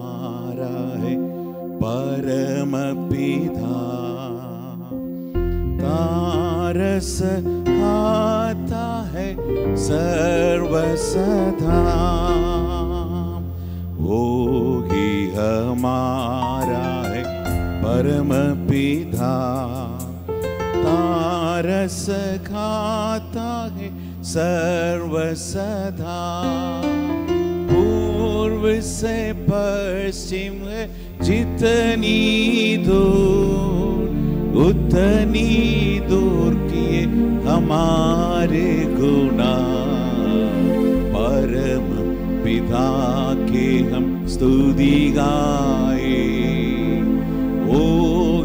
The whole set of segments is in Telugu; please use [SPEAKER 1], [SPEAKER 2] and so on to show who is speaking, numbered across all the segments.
[SPEAKER 1] हमारा है परम पिता, तारस खाता है सर्वसदा, वो ही हमारा है परम पिता, तारस खाता है सर्वसदा, पूर्व से पश्चिम है जितनी दूर, उतनी दूर किए हमारे गुनाह, परम पिता के हम स्तुति गाए, वो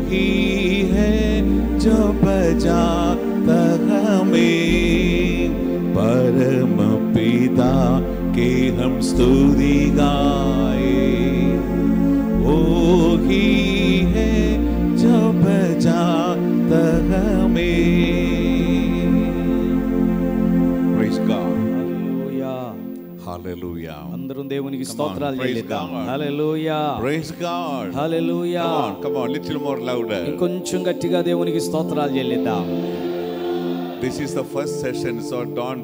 [SPEAKER 1] ही है जो बचाता हमें, परम पिता के हम स्तुति गाए, वो ही है जो बचाता हमें। Praise God. Hallelujah.
[SPEAKER 2] అందరం దేవునికి స్తోత్రాలు చెల్లిద్దాం. Hallelujah.
[SPEAKER 1] Praise God.
[SPEAKER 2] Hallelujah.
[SPEAKER 1] Come on, little more louder.
[SPEAKER 2] ఇంకొంచెం గట్టిగా దేవునికి స్తోత్రాలు చెల్లిద్దాం.
[SPEAKER 1] This is the first session, so don't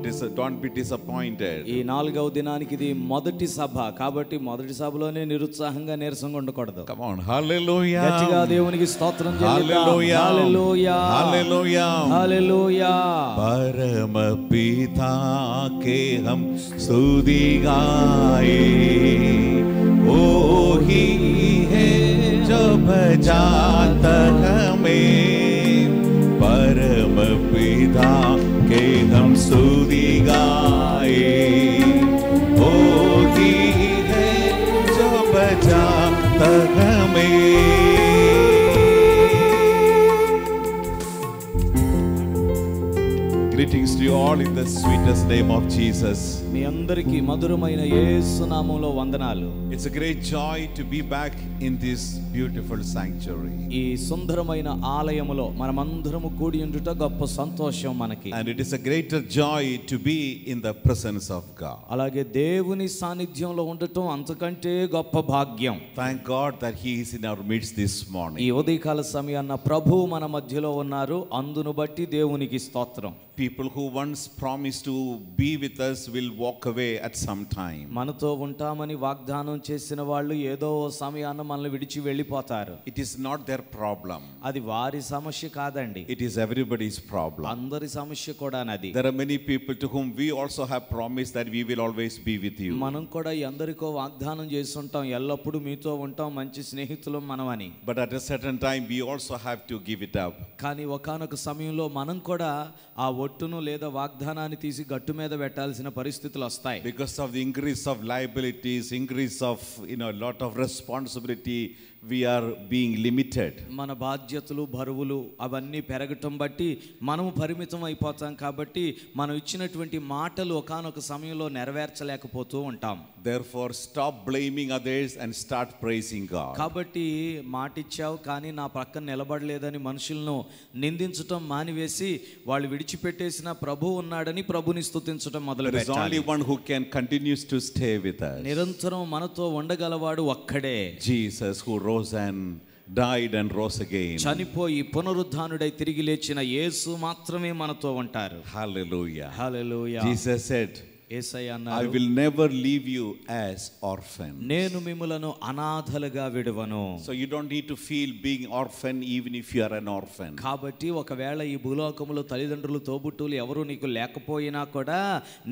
[SPEAKER 1] be disappointed.
[SPEAKER 2] ఈ 4వ దినానికి ఇది మొదటి సభ కాబట్టి మొదటి సభలోనే నిరుత్సాహంగా నీరసంగా ఉండకూడదు.
[SPEAKER 1] Come on, hallelujah.
[SPEAKER 2] గట్టిగా దేవునికి స్తోత్రం చెల్లిద్దాం.
[SPEAKER 1] Hallelujah.
[SPEAKER 2] Hallelujah.
[SPEAKER 1] Hallelujah.
[SPEAKER 2] Hallelujah.
[SPEAKER 1] परम पिता के हम स्तुति गाए, वो ही है जो बचाता हमें, परम पिता के हम स्तुति गाए, वो ही है जो बचाता हमें। Greetings to you all in the sweetest name of Jesus.
[SPEAKER 2] మీ అందరికీ మధురమైన యేసు నామములో వందనాలు.
[SPEAKER 1] It's a great joy to be back in this beautiful sanctuary.
[SPEAKER 2] ఈ సుందరమైన ఆలయములో మనమందరము కూడి ఉండుట గొప్ప సంతోషం మనకి.
[SPEAKER 1] And it is a greater joy to be in the presence of God.
[SPEAKER 2] అలాగే దేవుని సాన్నిధ్యంలో ఉండటం అంతకంటే గొప్ప భాగ్యం.
[SPEAKER 1] Thank God that he is in our midst this morning.
[SPEAKER 2] ఈ ఉదయకాల సమయాన ప్రభువు మన మధ్యలో ఉన్నారు, అందును బట్టి దేవునికి స్తోత్రం.
[SPEAKER 1] People who once promised to be with us will walk away at some time.
[SPEAKER 2] మనతో ఉంటామని వాగ్దానం చేసిన వాళ్ళు ఏదో సమయాన మనల్ని విడిచి వెళ్ళిపోతారు.
[SPEAKER 1] It is not their problem.
[SPEAKER 2] అది వారి సమస్య కాదండి,
[SPEAKER 1] It is everybody's problem.
[SPEAKER 2] అందరి సమస్య కూడా నది.
[SPEAKER 1] There are many people to whom we also have promised that we will always be with you.
[SPEAKER 2] మనం కూడా ఎందరికో వాగ్దానం చేస్తుంటాం, ఎల్లప్పుడూ మీతో ఉంటాం, మంచి స్నేహితులం మనమని.
[SPEAKER 1] But at a certain time we also have to give it up.
[SPEAKER 2] కానీ ఒకానొక సమయంలో మనం కూడా ఆ ఒట్టును లేదా వాగ్దానాన్ని తీసి గట్టు మీద పెట్టాల్సిన పరిస్థితులు వస్తాయి.
[SPEAKER 1] Because of the increase of liabilities, increase of lot of responsibility, we are being limited.
[SPEAKER 2] మన బాధ్యతలు బరువులు అవన్నీ పెరగటం బట్టి మనము పరిమితం అయిపోతాం. కాబట్టి మనం ఇచ్చినటువంటి మాటలు ఒకానొక సమయంలో నెరవేర్చలేకపోతూ ఉంటాం.
[SPEAKER 1] Therefore stop blaming others and start praising God.
[SPEAKER 2] కాబట్టి మాట ఇచ్చావు కానీ నా పక్కన నిలబడలేదని మనుషులను నిందించటం మానివేసి వాళ్ళు విడిచిపెట్టేసిన ప్రభువు ఉన్నాడని ప్రభుని స్తుతించటం మొదలు
[SPEAKER 1] There is only
[SPEAKER 2] పెట్టాలి.
[SPEAKER 1] one who can continues to stay with us.
[SPEAKER 2] నిరంతరం మనతో ఉండగలవాడు ఒక్కడే,
[SPEAKER 1] Jesus, who rose and died and rose again.
[SPEAKER 2] చనిపోయి పునరుద్ధానుడై తిరిగి లేచిన యేసు మాత్రమే మనతో ఉంటారు.
[SPEAKER 1] Hallelujah.
[SPEAKER 2] Hallelujah.
[SPEAKER 1] Jesus said,
[SPEAKER 2] Yesayya
[SPEAKER 1] I
[SPEAKER 2] అన్నారు,
[SPEAKER 1] will never leave you as orphans.
[SPEAKER 2] నేను మిమ్ములను అనాథలుగా విడువను.
[SPEAKER 1] So you don't need to feel being orphan even if you are an orphan.
[SPEAKER 2] కాబట్టి ఒకవేళ ఈ భూలోకములో తల్లిదండ్రులు తోబుట్టువులు ఎవరు నీకు లేకపోయినా కూడా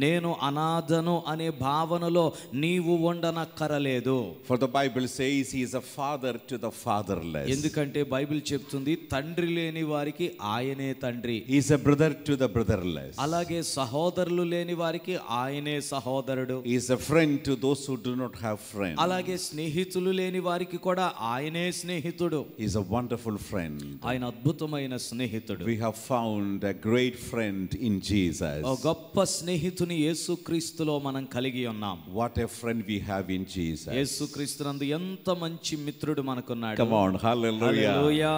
[SPEAKER 2] నేను అనాథను అనే భావనలో నీవు ఉండనక్కరలేదు.
[SPEAKER 1] For the Bible says he is a father to the fatherless.
[SPEAKER 2] ఎందుకంటే బైబిల్ చెప్తుంది తండ్రి లేని వారికి ఆయనే తండ్రి,
[SPEAKER 1] He is a brother to the brotherless.
[SPEAKER 2] అలాగే సహోదరులు లేని వారికి ఆయనే సహోదరుడు.
[SPEAKER 1] He is a friend to those who do not have friends.
[SPEAKER 2] అలాగే స్నేహితులు లేని వారికి కూడా ఆయనే స్నేహితుడు.
[SPEAKER 1] He is a wonderful friend.
[SPEAKER 2] ఆయన అద్భుతమైన స్నేహితుడు.
[SPEAKER 1] We have found a great friend in Jesus.
[SPEAKER 2] ఓ గొప్ప స్నేహితుని యేసుక్రీస్తులో మనం కలిగి ఉన్నాం.
[SPEAKER 1] What a friend we have in Jesus.
[SPEAKER 2] యేసుక్రీస్తునందు ఎంత మంచి మిత్రుడు మనకున్నాడు.
[SPEAKER 1] Come on, hallelujah.
[SPEAKER 2] Hallelujah.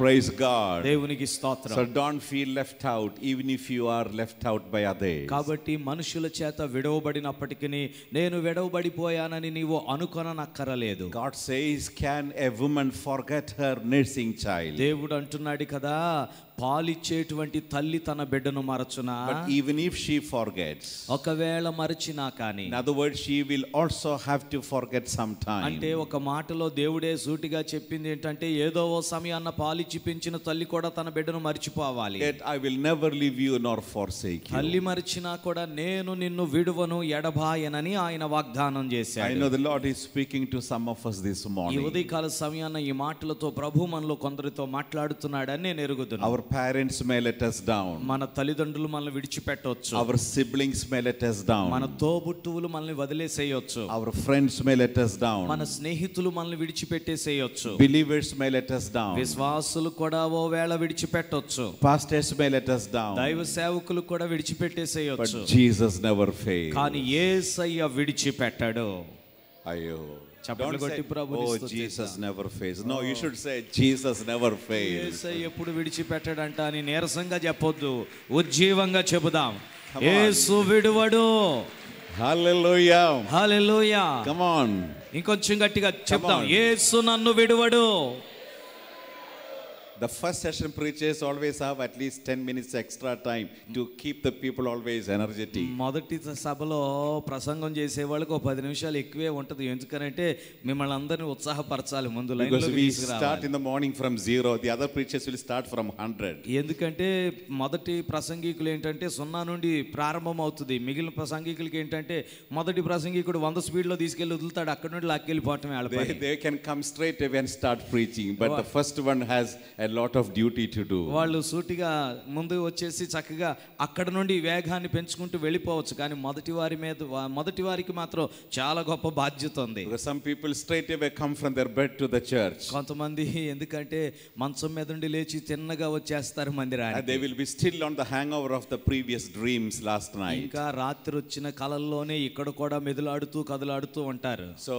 [SPEAKER 1] Praise God.
[SPEAKER 2] దేవునికి స్తోత్రం.
[SPEAKER 1] So don't feel left out even if you are left out by others.
[SPEAKER 2] కాబట్టి మనుషుల చేత విడవబడినప్పటికీ నేను విడవబడిపోయానని నీవు అనుకొననక్కరలేదు.
[SPEAKER 1] God says, can a woman forget her nursing child?
[SPEAKER 2] దేవుడు అంటున్నాడు కదా, పాలిచ్చేటువంటి తల్లి తన బిడ్డను మరచునా?
[SPEAKER 1] But even if she forgets,
[SPEAKER 2] ఒకవేళ మరచినా కానీ,
[SPEAKER 1] in other words, she will also have to forget sometime.
[SPEAKER 2] అంటే ఒక మాటలో దేవుడే సూటిగా చెప్పింది ఏంటంటే, ఏదో ఓ సమయాన్న పాలిచ్చి పెంచిన తల్లి కూడా తన బిడ్డను మర్చిపోవాలి.
[SPEAKER 1] Yet I will never leave you nor forsake you.
[SPEAKER 2] తల్లి మరిచినా కూడా నేను నిన్ను విడువను ఎడబాయనని ఆయన వాగ్దానం చేశాడు.
[SPEAKER 1] I know the Lord is speaking to some of us this
[SPEAKER 2] ఈ
[SPEAKER 1] morning.
[SPEAKER 2] ఉదయకాల సమయాన్న ఈ మాటలతో ప్రభు మనలో కొందరితో మాట్లాడుతున్నాడని నేను ఎరుగుతున్నాను.
[SPEAKER 1] Our parents may let us down.
[SPEAKER 2] మన తల్లిదండ్రులు మనల్ని విడిచిపెట్టవచ్చు.
[SPEAKER 1] Our siblings may let us down.
[SPEAKER 2] మన తోబుట్టువులు మనల్ని వదిలేసేయొచ్చు.
[SPEAKER 1] Our friends may let us down.
[SPEAKER 2] మన స్నేహితులు మనల్ని విడిచిపెట్టేసేయొచ్చు.
[SPEAKER 1] Believers may let us down.
[SPEAKER 2] విశ్వాసులు కూడా ఓ వేళ విడిచిపెట్టొచ్చు.
[SPEAKER 1] Pastors may let us down.
[SPEAKER 2] దైవ సేవకులు కూడా విడిచిపెట్టేసేయొచ్చు.
[SPEAKER 1] But Jesus never fails.
[SPEAKER 2] కానీ యేసయ్య విడిచిపెట్టడు.
[SPEAKER 1] Ayo.
[SPEAKER 2] చప్పట్లు కొట్టి ప్రభుని
[SPEAKER 1] Oh,
[SPEAKER 2] స్తుతిద్దాం.
[SPEAKER 1] Jesus never fails. No, you should say Jesus never fails.
[SPEAKER 2] యేసయ్య ఎప్పుడు విడిచిపెట్టడంట అని నీరసంగా చెప్పొద్దు, ఉజ్జీవంగా చెబుదాం. యేసు విడువడు.
[SPEAKER 1] Hallelujah.
[SPEAKER 2] హల్లెలూయా.
[SPEAKER 1] Come on.
[SPEAKER 2] ఇంకొంచెం గట్టిగా చెప్దాం, యేసు నన్ను విడువడు.
[SPEAKER 1] The first session preachers always have at least 10 minutes extra time to keep the people always energetic.
[SPEAKER 2] మొదటి సభలో ప్రసంగం చేసే వాళ్ళకి 10 నిమిషాలు ఎక్కువే ఉంటది. ఎందుకనంటే మిమ్మల్ని అందరిని ఉత్సాహపరచాలి, ముందు లైన్
[SPEAKER 1] Because
[SPEAKER 2] లోకి
[SPEAKER 1] we
[SPEAKER 2] తీసుకురావాలి.
[SPEAKER 1] start in the morning from 0, the other preachers will start from 100.
[SPEAKER 2] ఎందుకంటే మొదటి ప్రసంగికులు ఏంటంటే 0 నుండి ప్రారంభం అవుతుంది. మిగిలిన ప్రసంగికులకి ఏంటంటే మొదటి ప్రసంగికుడు 100 స్పీడ్ లో తీసుకెళ్లి వదులుతాడు, అక్కడ నుండి లాక్కెళ్ళిపోవటమే వాళ్ళ పని.
[SPEAKER 1] They can come straight away and start preaching, but the first one has a lot of duty to do.
[SPEAKER 2] వాళ్ళు సూటిగా ముందు వచ్చేసి చక్కగా అక్కడ నుండి వేగాన్ని పెంచుకుంటూ వెళ్ళిపోవచ్చు, కానీ మొదటి వారికి మాత్రం చాలా గొప్ప బాధ్యత ఉంది.
[SPEAKER 1] Because some people straight away come from their bed to the church.
[SPEAKER 2] కొంతమంది ఎందుకంటే మంచం మీద నుండి లేచి తిన్నగా వచ్చేస్తారు మందిరానికి.
[SPEAKER 1] And they will be still on the hangover of the previous dreams last night.
[SPEAKER 2] ఇంకా రాత్రి వచ్చిన కలల్లోనే ఇక్కడ కూడా మెదులాడుతూ కదలాడుతూ ఉంటారు.
[SPEAKER 1] So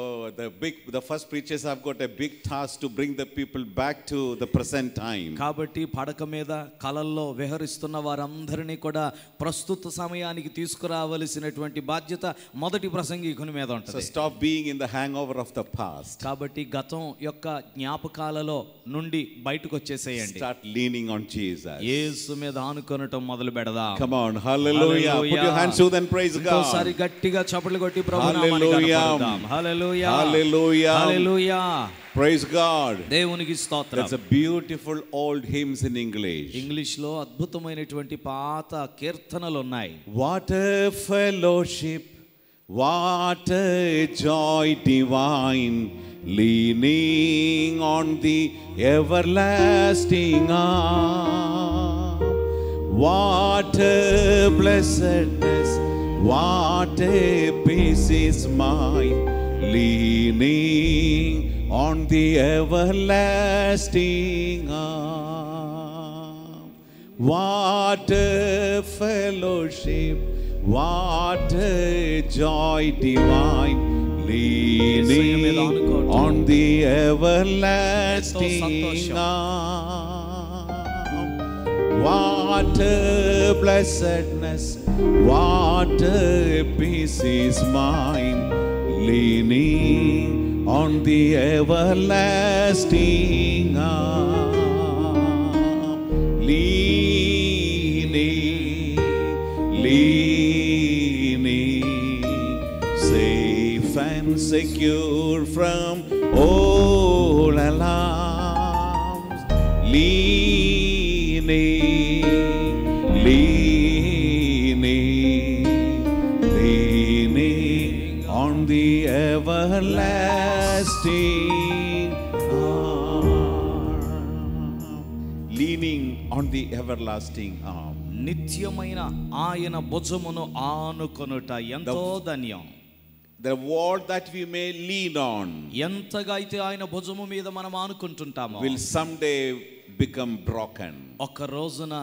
[SPEAKER 1] the first preachers have got a big task to bring the people back to the present time.
[SPEAKER 2] కాబట్టి పడక మీద కలల్లో విహరిస్తున్న వారందరినీ కూడా ప్రస్తుత సమయానికి తీసుకురావలసినటువంటి బాధ్యత మొదటి ప్రసంగికుని మీద ఉంటుంది.
[SPEAKER 1] So stop being in the hangover of the past.
[SPEAKER 2] కాబట్టి గతం యొక్క జ్ఞాపకాలలో నుండి బయటకు వచ్చేసేయండి.
[SPEAKER 1] Start leaning on Jesus.
[SPEAKER 2] యేసు మీద ఆనుకొనటం మొదలు పెడదాం.
[SPEAKER 1] Come on, hallelujah. Put your hands to and praise God.
[SPEAKER 2] ఒకసారి గట్టిగా చప్పట్లు కొట్టి ప్రభు నామాన్ని కనపడదాం. హల్లెలూయా,
[SPEAKER 1] హల్లెలూయా,
[SPEAKER 2] హల్లెలూయా.
[SPEAKER 1] Praise God.
[SPEAKER 2] దేవునికి స్తోత్రం.
[SPEAKER 1] That's a beautiful old hymns in English.
[SPEAKER 2] English లో అద్భుతమైనటువంటి పాత కీర్తనలు ఉన్నాయి.
[SPEAKER 1] What a fellowship, what a joy divine, leaning on the everlasting arm. What a blessedness, what a peace is mine, leaning on the everlasting arm. What a fellowship, what a joy divine, leaning on the everlasting arm. What a blessedness, what a peace is mine, leaning on the everlasting arm. Leaning, safe and secure from all alarms. Leaning on the everlasting arm. Leaning on the everlasting arm.
[SPEAKER 2] నిత్యమైన ఆయన భుజమును ఆనుకొనుట ఎంతో ధన్యం.
[SPEAKER 1] The wall that we may lean on
[SPEAKER 2] ఎంతగా అయితే ఆయన భుజము మీద మనం ఆనుకుంటుంటామో
[SPEAKER 1] will someday become broken.
[SPEAKER 2] ఒక రోజున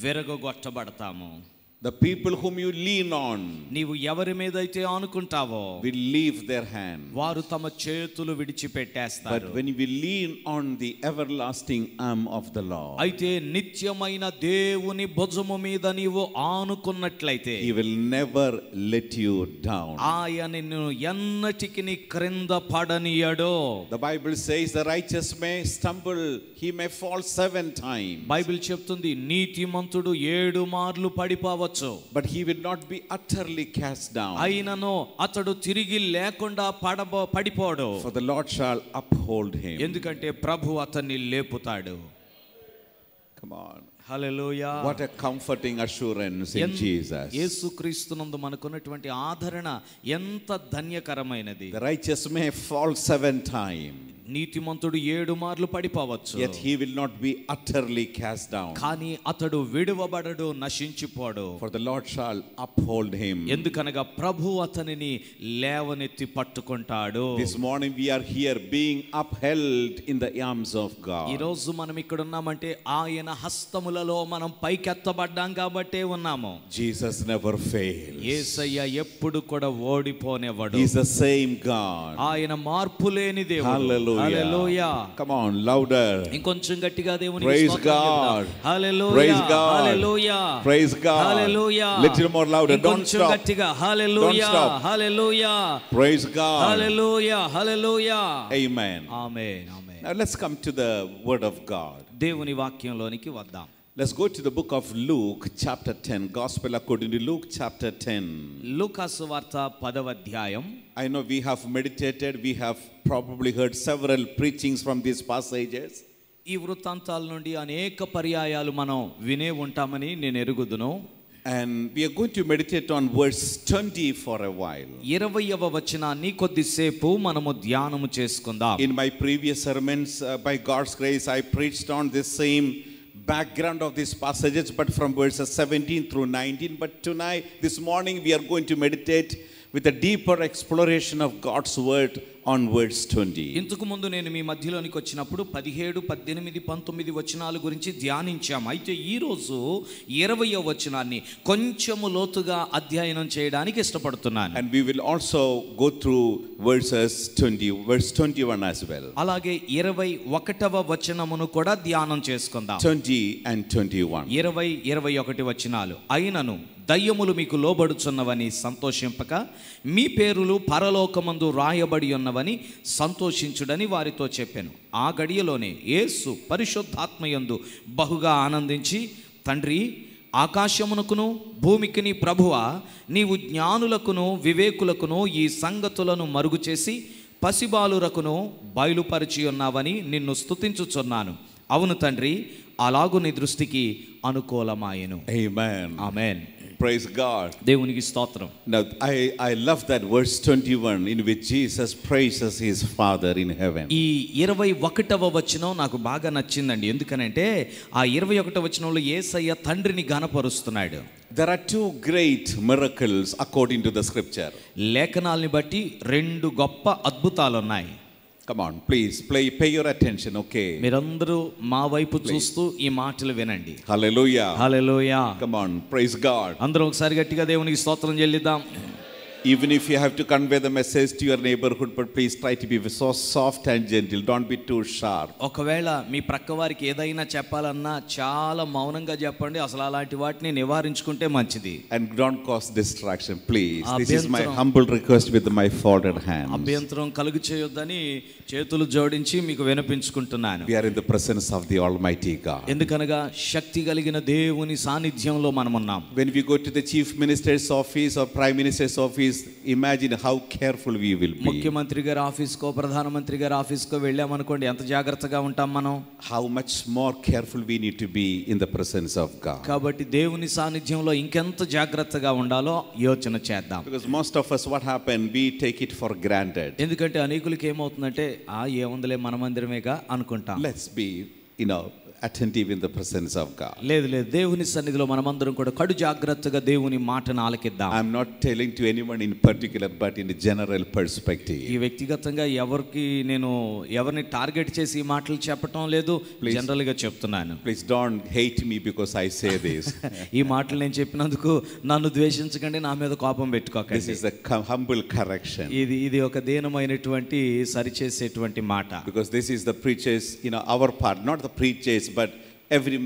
[SPEAKER 2] విరగొట్టబడతాము.
[SPEAKER 1] The people whom you lean on
[SPEAKER 2] నీవు ఎవరి మీదైతే ఆనుకుంటావో
[SPEAKER 1] will leave their hand.
[SPEAKER 2] వారు తమ చేతులు
[SPEAKER 1] But
[SPEAKER 2] విడిచిపెట్టేస్తారు.
[SPEAKER 1] when we lean on the everlasting arm of the Lord,
[SPEAKER 2] అయితే నిత్యమైన దేవుని భుజము మీద నీవు ఆనుకున్నట్లయితే
[SPEAKER 1] He will never let you down.
[SPEAKER 2] ఆయన నిన్ను ఎన్నటికి క్రింద పడనీయడు.
[SPEAKER 1] The Bible says the righteous may stumble, he may fall 7 times.
[SPEAKER 2] Bible చెప్తుంది నీతిమంతుడు 7 మార్లు పడిపోవచ్చు,
[SPEAKER 1] But he will not be utterly cast down.
[SPEAKER 2] అయినను అతడు తిరిగి లేకుండా పడిపోడు.
[SPEAKER 1] For the Lord shall uphold him.
[SPEAKER 2] ఎందుకంటే ప్రభు అతన్ని లేపుతాడు.
[SPEAKER 1] Come on.
[SPEAKER 2] Hallelujah.
[SPEAKER 1] What a comforting assurance in Jesus.
[SPEAKER 2] యేసుక్రీస్తునందు మనకున్నటువంటి ఆదరణ ఎంత ధన్యకరమైనది.
[SPEAKER 1] The righteous may fall 7 times.
[SPEAKER 2] నీతిమంతుడు 7 మార్లు పడిపోవచ్చు,
[SPEAKER 1] Yet he will not be utterly cast down.
[SPEAKER 2] కానీ అతడు విడువబడడు, నశించిపోడు.
[SPEAKER 1] For the Lord shall uphold him.
[SPEAKER 2] ఎందుకనగా ప్రభు అతనిని లేవనెత్తి పట్టుకుంటాడు.
[SPEAKER 1] This morning we are here being upheld in the arms of God.
[SPEAKER 2] ఈ రోజు మనం ఇక్కడ ఉన్నామంటే ఆయన హస్తములలో మనం పైకెత్తబడ్డాం కాబట్టే ఉన్నాము.
[SPEAKER 1] Jesus never fails.
[SPEAKER 2] యేసయ్య ఎప్పుడు కూడా ఓడిపోనేవాడు.
[SPEAKER 1] He is the same God.
[SPEAKER 2] ఆయన మార్పు లేని దేవుడు.
[SPEAKER 1] Hallelujah.
[SPEAKER 2] Hallelujah.
[SPEAKER 1] Come on, louder.
[SPEAKER 2] ఇంకొంచెం గట్టిగా దేవునికి
[SPEAKER 1] Praise
[SPEAKER 2] స్తోత్రం
[SPEAKER 1] God.
[SPEAKER 2] చెప్దాం. హల్లెలూయా.
[SPEAKER 1] Praise God.
[SPEAKER 2] Hallelujah.
[SPEAKER 1] Praise God.
[SPEAKER 2] Hallelujah.
[SPEAKER 1] Little more louder. Don't
[SPEAKER 2] ఇంకొంచెం
[SPEAKER 1] stop.
[SPEAKER 2] గట్టిగా హల్లెలూయా.
[SPEAKER 1] Don't stop.
[SPEAKER 2] Hallelujah.
[SPEAKER 1] Praise God.
[SPEAKER 2] Hallelujah. Hallelujah.
[SPEAKER 1] Amen.
[SPEAKER 2] Amen. Amen.
[SPEAKER 1] Now let's come to the word of God.
[SPEAKER 2] దేవుని వాక్యంలోనికి వద్దాం.
[SPEAKER 1] Let's go to the book of Luke chapter 10. Gospel according to Luke chapter 10.
[SPEAKER 2] లూకాసు వార్త 10వ అధ్యాయం.
[SPEAKER 1] I know we have meditated, we have probably heard several preachings from these passages.
[SPEAKER 2] ఈ వృత్తాంతాల నుండి అనేక పర్యాయాలు మనం వినే ఉంటామని నేను ఎరుగుదును.
[SPEAKER 1] And we are going to meditate on verse 20 for a while.
[SPEAKER 2] 20వ వచనాన్ని కొద్దిసేపు మనము ధ్యానము చేసుకుందాం.
[SPEAKER 1] In my previous sermons, by God's grace, I preached on this same background of these passages, but from verses 17 through 19. But tonight, this morning, we are going to meditate with a deeper exploration of God's word on verse 20.
[SPEAKER 2] ఇంతకు ముందు నేను మీ మధ్యలోనికి వచ్చినప్పుడు 17, 18, 19 వచనాల గురించి ధ్యానించాం. అయితే ఈ రోజు 20వ వచనాన్ని కొంచెము లోతుగా అధ్యయనం చేయడానికి ఇష్టపడుతున్నాను.
[SPEAKER 1] And we will also go through verse 21 as well.
[SPEAKER 2] అలాగే 21వ వచనమును కూడా ధ్యానం చేసుకుందాం.
[SPEAKER 1] 20 and 21.
[SPEAKER 2] 20, 21 వచనాలు. అయినను దయ్యములు మీకు లోబడుచున్నవని సంతోషింపక మీ పేరులు పరలోకమందు రాయబడి ఉన్నవని సంతోషించుడని వారితో చెప్పాను. ఆ గడియలోనే యేసు పరిశుద్ధాత్మయందు బహుగా ఆనందించి, తండ్రి, ఆకాశమునకును భూమికిని ప్రభువా, నీవు జ్ఞానులకును వివేకులకును ఈ సంగతులను మరుగు చేసి పసిబాలురకును బయలుపరిచి ఉన్నావని నిన్ను స్తుతించుచున్నాను. అవును తండ్రి, అలాగు నీ దృష్టికి అనుకూలమాయెను.
[SPEAKER 1] Amen.
[SPEAKER 2] ఆమేన్.
[SPEAKER 1] Praise God.
[SPEAKER 2] దేవునికి స్తోత్రం.
[SPEAKER 1] Now, I love that verse 21 in which Jesus praises his Father in heaven.
[SPEAKER 2] ఈ 21వ వచనం నాకు బాగా నచ్చిందండి. ఎందుకనంటే ఆ 21వ వచనంలో యేసయ్య తండ్రిని ఘనపరుస్తున్నాడు.
[SPEAKER 1] There are 2 great miracles according to the scripture.
[SPEAKER 2] లేఖనాల్ని బట్టి 2 గొప్ప అద్భుతాలు ఉన్నాయి.
[SPEAKER 1] Come on, please pay your attention, okay?
[SPEAKER 2] మీరందరూ మా వైపు చూస్తూ ఈ మాటలు వినండి.
[SPEAKER 1] Hallelujah.
[SPEAKER 2] Hallelujah.
[SPEAKER 1] Come on, praise God.
[SPEAKER 2] అందరం ఒకసారి గట్టిగా దేవునికి స్తోత్రం చెల్లిద్దాం.
[SPEAKER 1] Even if you have to convey the message to your neighborhood, but please try to be so soft and gentle. Don't be too sharp.
[SPEAKER 2] ఒకవేళ మీ ప్రక్క వారికి ఏదైనా చెప్పాలన్నా చాలా మౌనంగా చెప్పండి. అసలు అలాంటి వాటిని నివారించుకుంటే మంచిది.
[SPEAKER 1] And don't cause distraction, please. This is my humble request with my folded hands.
[SPEAKER 2] అభ్యంతరం కలుగు చేయొద్దని చేతులు జోడించి మీకు వినిపించుకుంటున్నాను.
[SPEAKER 1] We are in the presence of the Almighty God.
[SPEAKER 2] ఎందుకనగా శక్తి కలిగిన దేవుని సాన్నిధ్యంలో మనం ఉన్నాం.
[SPEAKER 1] When we go to the chief minister's office or prime minister's office, imagine how careful we will be.
[SPEAKER 2] ముఖ్యమంత్రి గారి ఆఫీస్కో ప్రధానమంత్రి గారి ఆఫీస్కో వెళ్ళామనుకోండి, ఎంత జాగ్రత్తగా ఉంటాం మనం.
[SPEAKER 1] How much more careful we need to be in the presence of God.
[SPEAKER 2] కాబట్టి దేవుని సాన్నిధ్యంలో ఇంకెంత జాగ్రత్తగా ఉండాలో యోచన చేద్దాం.
[SPEAKER 1] Because most of us, what happened, we take it for granted.
[SPEAKER 2] ఎందుకంటే అనేకులకి ఏమవుతుందంటే ఏముందిలే మన మందిరమేగా అనుకుంటాం.
[SPEAKER 1] Let's be attentive in the presence of God.
[SPEAKER 2] లేదు లేదు, దేవుని సన్నిధిలో మనమందరం కూడా కడు జాగ్రత్తగా దేవుని మాటను ఆలకిద్దాం.
[SPEAKER 1] I'm not telling to anyone in particular, but in a general perspective.
[SPEAKER 2] ఈ వ్యక్తిగతంగా ఎవరిని టార్గెట్ చేసి ఈ మాటలు చెప్పటం లేదు, జనరల్ గా చెప్తున్నాను.
[SPEAKER 1] Please don't hate me because I say this.
[SPEAKER 2] ఈ మాటలు నేను చెప్పినందుకు నన్ను ద్వేషించకండి, నా మీద కోపం పెట్టుకోకండి.
[SPEAKER 1] This is a humble correction.
[SPEAKER 2] ఇది ఒక దీనమైనటువంటి సరిచేసేటువంటి మాట.
[SPEAKER 1] Because this is the preachers, our part, not the preachers, but every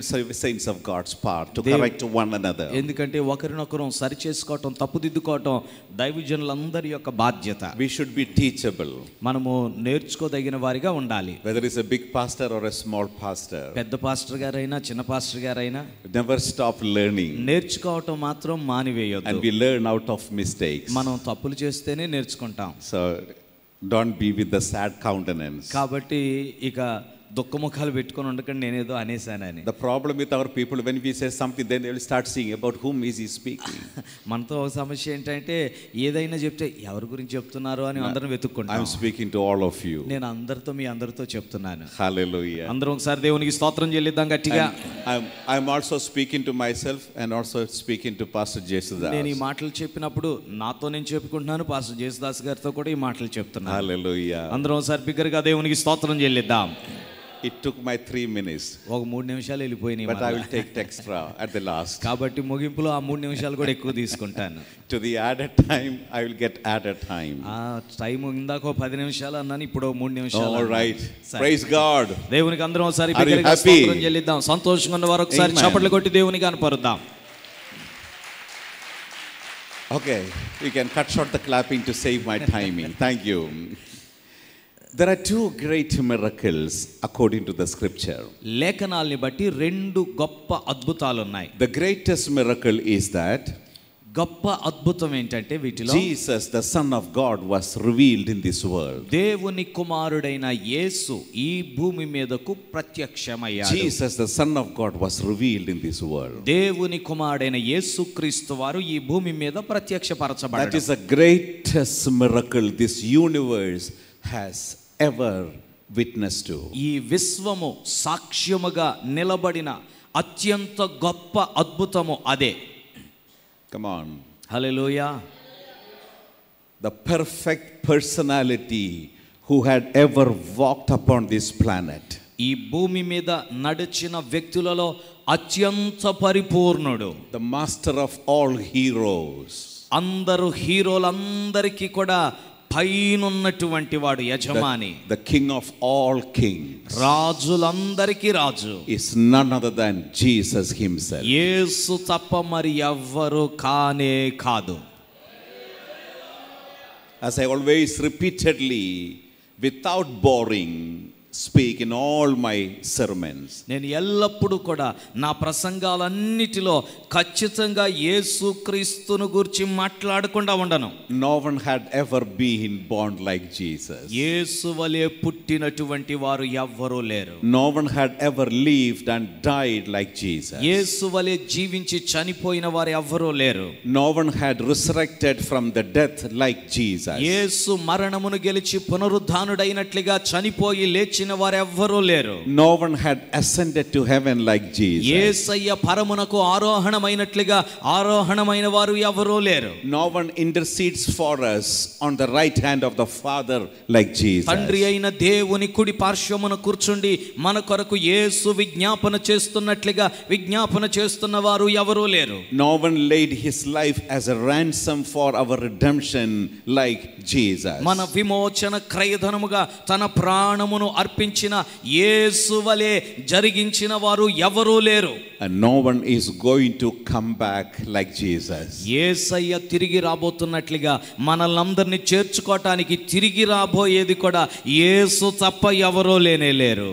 [SPEAKER 1] saints of God's part to correct one another.
[SPEAKER 2] ఎందుకంటే ఒకరినొకరు సరి చేసుకోవటం, తప్పుదిద్దుకోవటం దైవజనులందరి యొక్క బాధ్యత.
[SPEAKER 1] We should be teachable.
[SPEAKER 2] మనము నేర్చుకోదగిన వారిగా ఉండాలి.
[SPEAKER 1] Whether it's a big pastor or a small pastor,
[SPEAKER 2] పెద్ద పాస్టర్ గారైనా చిన్న పాస్టర్ గారైనా
[SPEAKER 1] never stop learning.
[SPEAKER 2] నేర్చుకోవటం మాత్రం మానివేయొద్దు.
[SPEAKER 1] And we learn out of mistakes.
[SPEAKER 2] మనం తప్పులు చేస్తేనే నేర్చుకుంటాం.
[SPEAKER 1] So don't be with the sad countenance.
[SPEAKER 2] కాబట్టి ఇక దుఃఖముఖాలు పెట్టుకొని ఉండకండి నేనేదో అనేసానని.
[SPEAKER 1] The problem with our people, when we say something, then they will start saying about whom is he speaking.
[SPEAKER 2] మనతో ఒక సమస్య ఏంటంటే ఏదైనా చెప్తే ఎవరి గురించి చెప్తున్నారు అని అందరం వెతుక్కుంటాం.
[SPEAKER 1] I am speaking to all of you.
[SPEAKER 2] నేను మీ అందరితో చెప్తున్నాను.
[SPEAKER 1] Hallelujah.
[SPEAKER 2] అందరం ఒకసారి దేవునికి స్తోత్రం చెల్లిద్దాం గట్టిగా.
[SPEAKER 1] I am also speaking to myself and also speaking to Pastor Jesudas.
[SPEAKER 2] నేను ఈ మాటలు చెప్పినప్పుడు నాతో నేను చెప్పుకుంటున్నాను, పాస్టర్ జేసుదాస్ గారితో కూడా ఈ మాటలు చెప్తున్నాను.
[SPEAKER 1] Hallelujah.
[SPEAKER 2] అందరం ఒకసారి బిగ్గరగా దేవునికి స్తోత్రం చెల్లిద్దాం.
[SPEAKER 1] It took my 3 minutes.
[SPEAKER 2] ఒక 3 నిమిషాలు వెళ్ళిపోయినాయి.
[SPEAKER 1] But I will take extra at the last.
[SPEAKER 2] కాబట్టి ముగింపులో ఆ 3 నిమిషాలు కూడా ఎక్కువ తీసుకుంటాను.
[SPEAKER 1] To the added time, I will get added time.
[SPEAKER 2] Time ఇందాక 10 నిమిషాలు అన్నాను, ఇప్పుడు 3 నిమిషాలు.
[SPEAKER 1] All right. Praise God.
[SPEAKER 2] దేవునికి అందరం ఒకసారి బిగ్గరగా స్తోత్రం చెల్లిద్దాం. సంతోషంగా ఉన్న వారు ఒకసారి చప్పట్లు కొట్టి దేవునికి కనపరుద్దాం.
[SPEAKER 1] Okay, you can cut short the clapping to save my timing. Thank you. There are 2 great miracles according to the scripture.
[SPEAKER 2] లేఖనాల్ని బట్టి 2 గొప్ప అద్భుతాలు ఉన్నాయి.
[SPEAKER 1] The greatest miracle is that
[SPEAKER 2] గొప్ప అద్భుతం ఏంటంటే వీటిలో
[SPEAKER 1] Jesus, the Son of God, was revealed in this world.
[SPEAKER 2] దేవుని కుమారుడైన యేసు ఈ భూమి మీదకు ప్రత్యక్షమయ్యాడు.
[SPEAKER 1] Jesus, the Son of God, was revealed in this world.
[SPEAKER 2] దేవుని కుమారుడైన యేసుక్రీస్తు వారు ఈ భూమి మీద ప్రత్యక్షపరచబడ్డారు.
[SPEAKER 1] That is the greatest miracle this universe has ever witnessed to.
[SPEAKER 2] ఈ విశ్వము సాక్ష్యముగా నిలబడిన అత్యంత గొప్ప అద్భుతము అదే.
[SPEAKER 1] Come on.
[SPEAKER 2] Hallelujah.
[SPEAKER 1] The perfect personality who had ever walked upon this planet.
[SPEAKER 2] ఈ భూమి మీద నడిచిన వ్యక్తులలో అత్యంత పరిపూర్ణుడు.
[SPEAKER 1] The master of all heroes.
[SPEAKER 2] అందరూ హీరోలందరికీ కూడా పైనున్నటువంటి వాడు, యజమాని.
[SPEAKER 1] The king of all kings.
[SPEAKER 2] రాజులందరికీ Raju
[SPEAKER 1] is none other than Jesus himself.
[SPEAKER 2] యేసు తప్ప మరి ఎవ్వరు కానే కాదు.
[SPEAKER 1] As I always repeatedly, without boring, speak in all my sermons.
[SPEAKER 2] నేను ఎల్లప్పుడూ కూడా నా ప్రసంగాలన్నిటిలో ఖచ్చితంగా యేసుక్రీస్తును గురించి మాట్లాడకుండా ఉండను.
[SPEAKER 1] No one had ever been born like Jesus.
[SPEAKER 2] యేసు వలె పుట్టినటువంటి వారు ఎవ్వరూ లేరు.
[SPEAKER 1] No one had ever lived and died like Jesus.
[SPEAKER 2] యేసు వలె జీవించి చనిపోయిన వారు ఎవ్వరూ లేరు.
[SPEAKER 1] No one had resurrected from the death like Jesus.
[SPEAKER 2] యేసు మరణమును గెలిచి పునరుద్ధానుడైనట్లుగా చనిపోయి లేచిన వారెవ్వరూ లేరు.
[SPEAKER 1] No one had ascended to heaven like Jesus.
[SPEAKER 2] యేసయ్య పరమునకు ఆరోహణమైనట్లుగా ఆరోహణమైన వారు ఎవరూ లేరు.
[SPEAKER 1] No one intercedes for us on the right hand of the Father like Jesus.
[SPEAKER 2] తండ్రి అయిన దేవుని కుడి పార్శ్వమున కూర్చుండి మన కొరకు యేసు విజ్ఞాపన చేస్తున్నట్లుగా విజ్ఞాపన చేస్తున్న వారు ఎవరూ లేరు.
[SPEAKER 1] No one laid his life as a ransom for our redemption like Jesus.
[SPEAKER 2] మన విమోచన క్రయధనముగా తన ప్రాణమును అర్పించిన యేసు వలె జరిగించిన వారు ఎవరూ లేరు.
[SPEAKER 1] And no one is going to come back like Jesus.
[SPEAKER 2] యేసయ్య తిరిగి రాబోతున్నట్లుగా మనల్నందరినీ చేర్చుకోవటానికి తిరిగి రాబోయేది కూడా యేసు తప్ప ఎవరూ లేరు.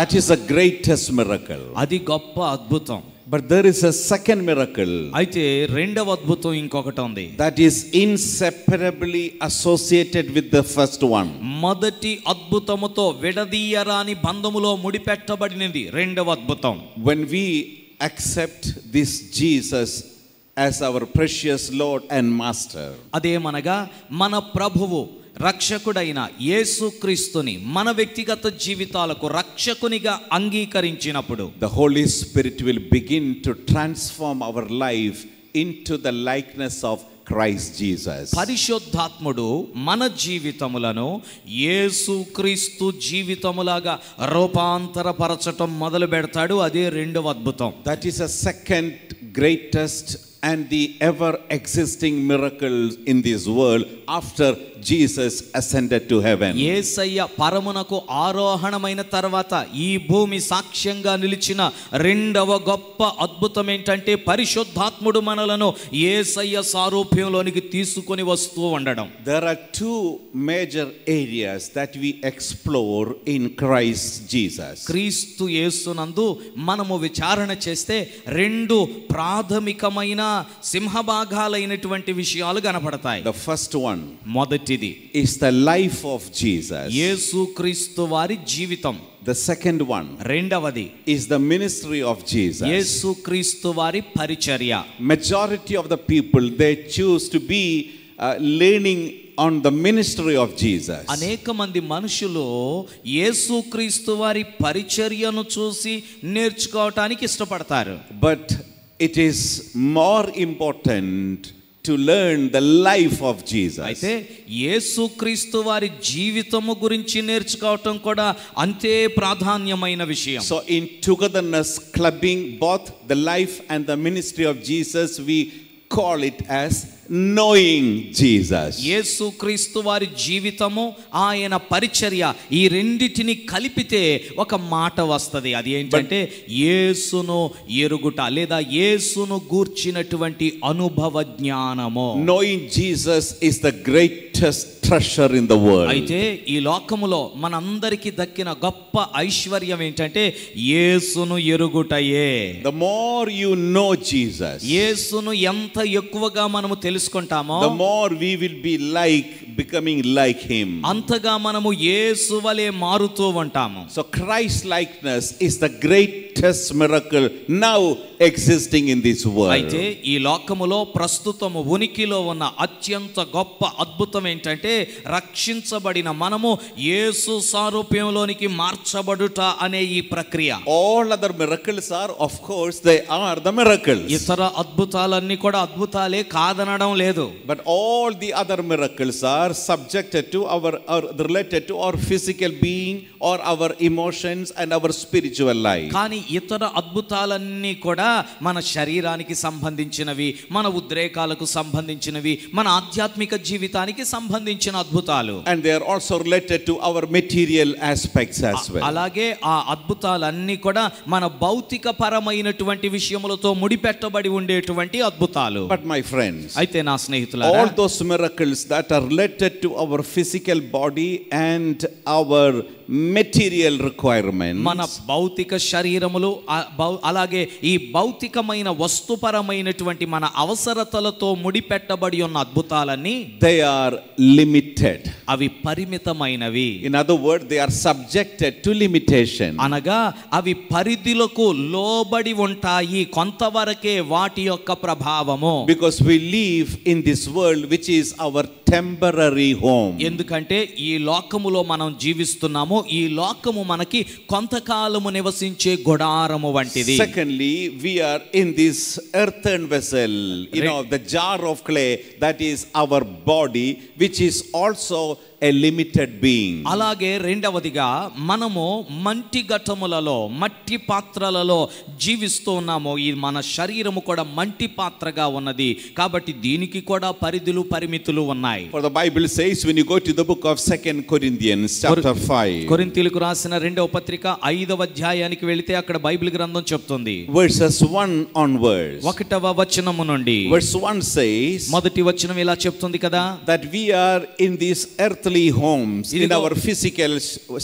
[SPEAKER 1] That is the greatest miracle.
[SPEAKER 2] అది గొప్ప అద్భుతం.
[SPEAKER 1] But there is a second miracle.
[SPEAKER 2] అయితే రెండవ అద్భుతం ఇంకొకటి ఉంది.
[SPEAKER 1] That is inseparably associated with the first one.
[SPEAKER 2] మొదటి అద్భుతముతో విడదీయరాని బంధములో ముడిపెట్టబడినది రెండవ అద్భుతం.
[SPEAKER 1] When we accept this Jesus as our precious Lord and Master,
[SPEAKER 2] అదేమనగా మన ప్రభువు రక్షకుడైన యేసుక్రీస్తుని మన వ్యక్తిగత జీవితాలకు రక్షకునిగా అంగీకరించినప్పుడు
[SPEAKER 1] the Holy Spirit will begin to transform our life into the likeness of Christ Jesus.
[SPEAKER 2] పరిశుద్ధాత్ముడు మన జీవితములను యేసుక్రీస్తు జీవితములాగా రూపాంతరపరచటం మొదలు పెడతాడు. అదే రెండవ అద్భుతం.
[SPEAKER 1] That is a second greatest and the ever existing miracle in this world after Jesus ascended to heaven.
[SPEAKER 2] యేసయ్య పరమునకు ఆరోహణమైన తర్వాత ఈ భూమి సాక్ష్యంగా నిలిచిన రెండవ గొప్ప అద్భుతం ఏంటంటే పరిశుద్ధాత్ముడు మనలను యేసయ్య సారూప్యంలోనికి తీసుకొని వస్తూ ఉండడం.
[SPEAKER 1] There are two major areas that we explore in Christ Jesus.
[SPEAKER 2] క్రీస్తు యేసునందు మనము విచారణ చేస్తే రెండు ప్రాథమికమైన సింహభాగాలైనటువంటి విషయాలు కనపడతాయి.
[SPEAKER 1] The first one,
[SPEAKER 2] మొదటిది
[SPEAKER 1] is the life of Jesus.
[SPEAKER 2] యేసుక్రీస్తు వారి జీవితం.
[SPEAKER 1] The second one,
[SPEAKER 2] రెండవది,
[SPEAKER 1] is the ministry of Jesus.
[SPEAKER 2] యేసుక్రీస్తు వారి పరిచర్య.
[SPEAKER 1] Majority of the people, they choose to be learning on the ministry of Jesus.
[SPEAKER 2] అనేక మంది మనుషులు యేసుక్రీస్తు వారి పరిచర్యను చూసి నేర్చుకోవటానికి ఇష్టపడతారు.
[SPEAKER 1] But it is more important to learn the life of Jesus.
[SPEAKER 2] అయితే యేసుక్రీస్తు వారి జీవితము గురించి నేర్చుకోవటం కూడా అంతే ప్రాధాన్యమైన విషయం.
[SPEAKER 1] So in togetherness clubbing both the life and the ministry of Jesus, we call it as knowing Jesus.
[SPEAKER 2] యేసుక్రీస్తు వారి జీవితము ఆయన పరిచర్య ఈ రెండిటిని కలిపితే ఒక మాట వస్తది. అది ఏంటంటే యేసును ఎరుగుట లేదా యేసును గూర్చినటువంటి అనుభవ జ్ఞానము.
[SPEAKER 1] Knowing Jesus is the greatest treasure in the world.
[SPEAKER 2] అయితే ఈ లోకములో మనందరికీ దక్కిన గొప్ప ఐశ్వర్యం ఏంటంటే యేసును ఎరుగుటయే.
[SPEAKER 1] The more you know Jesus,
[SPEAKER 2] యేసును ఎంత ఎక్కువగా మనము తెలుసుకుంటామో
[SPEAKER 1] the more we will be becoming like him.
[SPEAKER 2] అంతగా మనము యేసు వలె మారుతూ ఉంటాము.
[SPEAKER 1] So Christ likeness is the greatest miracle now existing in this world.
[SPEAKER 2] అయితే ఈ లోకములో ప్రస్తుతము ఉనికిలో ఉన్న అత్యంత గొప్ప అద్భుతం ఏంటంటే రక్షించబడిన మనము యేసు సారూప్యంలోనికి మార్చబడుట అనే ఈ ప్రక్రియ.
[SPEAKER 1] All other miracles are, of course, they are the miracles.
[SPEAKER 2] ఇతర అద్భుతాలన్నీ కూడా అద్భుతాలే కాదనడం లేదు.
[SPEAKER 1] But all the other miracles are subjected to or related to our physical being or our emotions and our spiritual life.
[SPEAKER 2] కానీ ఇతర అద్భుతాలన్నీ కూడా మన శరీరానికి సంబంధించినవి, మన ఉద్రేకాలకు సంబంధించినవి, మన ఆధ్యాత్మిక జీవితానికి సంబంధించిన అద్భుతాలు.
[SPEAKER 1] And they are also related to our material aspects as well.
[SPEAKER 2] అలాగే ఆ అద్భుతాలన్నీ కూడా మన భౌతిక పరమైనటువంటి విషయములతో ముడిపెట్టబడి ఉండేటువంటి అద్భుతాలు.
[SPEAKER 1] But my friends,
[SPEAKER 2] అయితే నా స్నేహితులారా,
[SPEAKER 1] all those miracles that are related to our physical body and our material requirements,
[SPEAKER 2] మన భౌతిక శరీరములు అలాగే ఈ భౌతికమైన వస్తుపరమైనటువంటి మన అవసరతలతో ముడిపెట్టబడి ఉన్న అద్భుతాలన్నీ
[SPEAKER 1] they are limited.
[SPEAKER 2] అవి పరిమితమైనవి.
[SPEAKER 1] In other words, they are subjected to limitation.
[SPEAKER 2] అనగా అవి పరిధులకు లోబడి ఉంటాయి, కొంతవరకే వాటి యొక్క ప్రభావము.
[SPEAKER 1] Because we live in this world which is our temporary home.
[SPEAKER 2] ఎందుకంటే ఈ లోకములో మనం జీవిస్తున్నాము. ఈ లోకము మనకి కొంతకాలము నివసించే గుడారము వంటిది.
[SPEAKER 1] Secondly, we are in this earthen vessel, the jar of clay, that is our body, which is also a limited being.
[SPEAKER 2] అలాగే రెండవదిగా మనము మంటి ఘటములలో, మట్టి పాత్రలలో జీవిస్తూ ఉన్నాము. ఈ మన శరీరము కూడా మంటి పాత్రగా ఉన్నది కాబట్టి దీనికి కూడా పరిధులు పరిమితులు ఉన్నాయి.
[SPEAKER 1] For the Bible says, when you go to the book of 2 Corinthians chapter 5,
[SPEAKER 2] కొరింథీయులకు రాసిన రెండవ పత్రిక 5వ అధ్యాయానికి వెళితే అక్కడ బైబిల్ గ్రంథం చెప్తుంది.
[SPEAKER 1] verses 1 onwards.
[SPEAKER 2] 1వ వచనము నుండి
[SPEAKER 1] Verse 1 says,
[SPEAKER 2] మొదటి వచనం ఇలా చెప్తుంది కదా,
[SPEAKER 1] that we are in this earthly homes, in our physical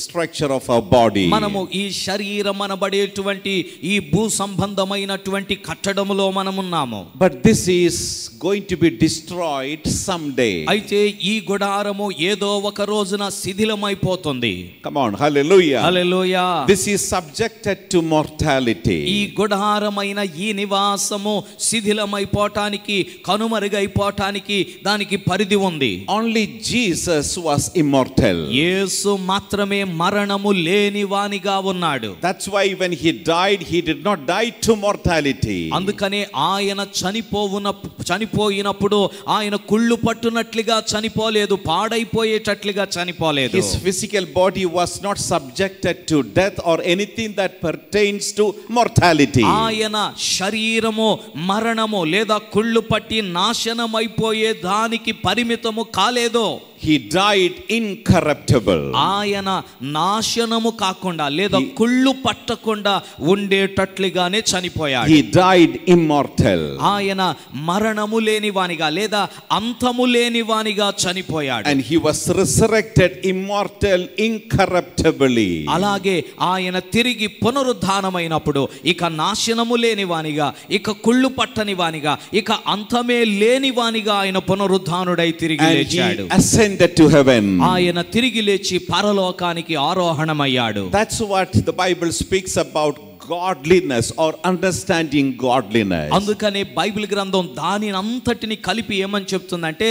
[SPEAKER 1] structure of our body.
[SPEAKER 2] మనము ఈ శరీరం అనబడేటువంటి ఈ భూ సంబంధమైనటువంటి కట్టడములో మనమున్నాము.
[SPEAKER 1] But this is going to be destroyed someday.
[SPEAKER 2] అయితే ఈ గుడారము ఏదో ఒక రోజున శిథిలమైపోతుంది.
[SPEAKER 1] Come on, hallelujah.
[SPEAKER 2] Hallelujah.
[SPEAKER 1] This is subjected to mortality.
[SPEAKER 2] ఈ గుడారమైన ఈ నివాసము శిథిలమైపోవటానికి, కనుమరుగైపోవటానికి దానికి పరిధి ఉంది.
[SPEAKER 1] Only Jesus was was immortal.
[SPEAKER 2] యేసు మాత్రమే మరణము లేని వానిగా ఉన్నాడు.
[SPEAKER 1] That's why when he died, he did not die to mortality.
[SPEAKER 2] అందుకనే ఆయన చనిపోయినప్పుడు ఆయన కుళ్ళు పట్టునట్లుగా చనిపోలేదు, పాడైపోయేటట్లుగా చనిపోలేదు.
[SPEAKER 1] His physical body was not subjected to death or anything that pertains to mortality.
[SPEAKER 2] ఆయన శరీరము మరణము లేదా కుళ్ళు పట్టి నాశనమైపోయే దానికి పరిమితము కాలేదు.
[SPEAKER 1] He died incorruptible.
[SPEAKER 2] ఆయన నాశనము కాకుండా లేదా కుళ్ళు పట్టకుండా ఉండేటట్లుగానే చనిపోయాడు.
[SPEAKER 1] He died immortal.
[SPEAKER 2] ఆయన మరణము లేనివానిగా లేదా అంతము లేనివానిగా చనిపోయాడు.
[SPEAKER 1] And he was resurrected immortal incorruptibly.
[SPEAKER 2] అలాగే ఆయన తిరిగి పునరుద్ధానమైనప్పుడు ఇక నాశనము లేనివానిగా, ఇక కుళ్ళు పట్టని వానిగా, ఇక అంతమే లేనివానిగా ఆయన పునరుద్ధానుడై తిరిగి లేచాడు.
[SPEAKER 1] Ascended to heaven.
[SPEAKER 2] ఆయన తిరిగి లేచి పరలోకానికి ఆరోహణమయ్యాడు.
[SPEAKER 1] That's what the Bible speaks about, godliness or understanding godliness.
[SPEAKER 2] అందుకనే బైబిల్ గ్రంథం దానిని అంతటిని కలిపి ఏమని చెప్తుందంటే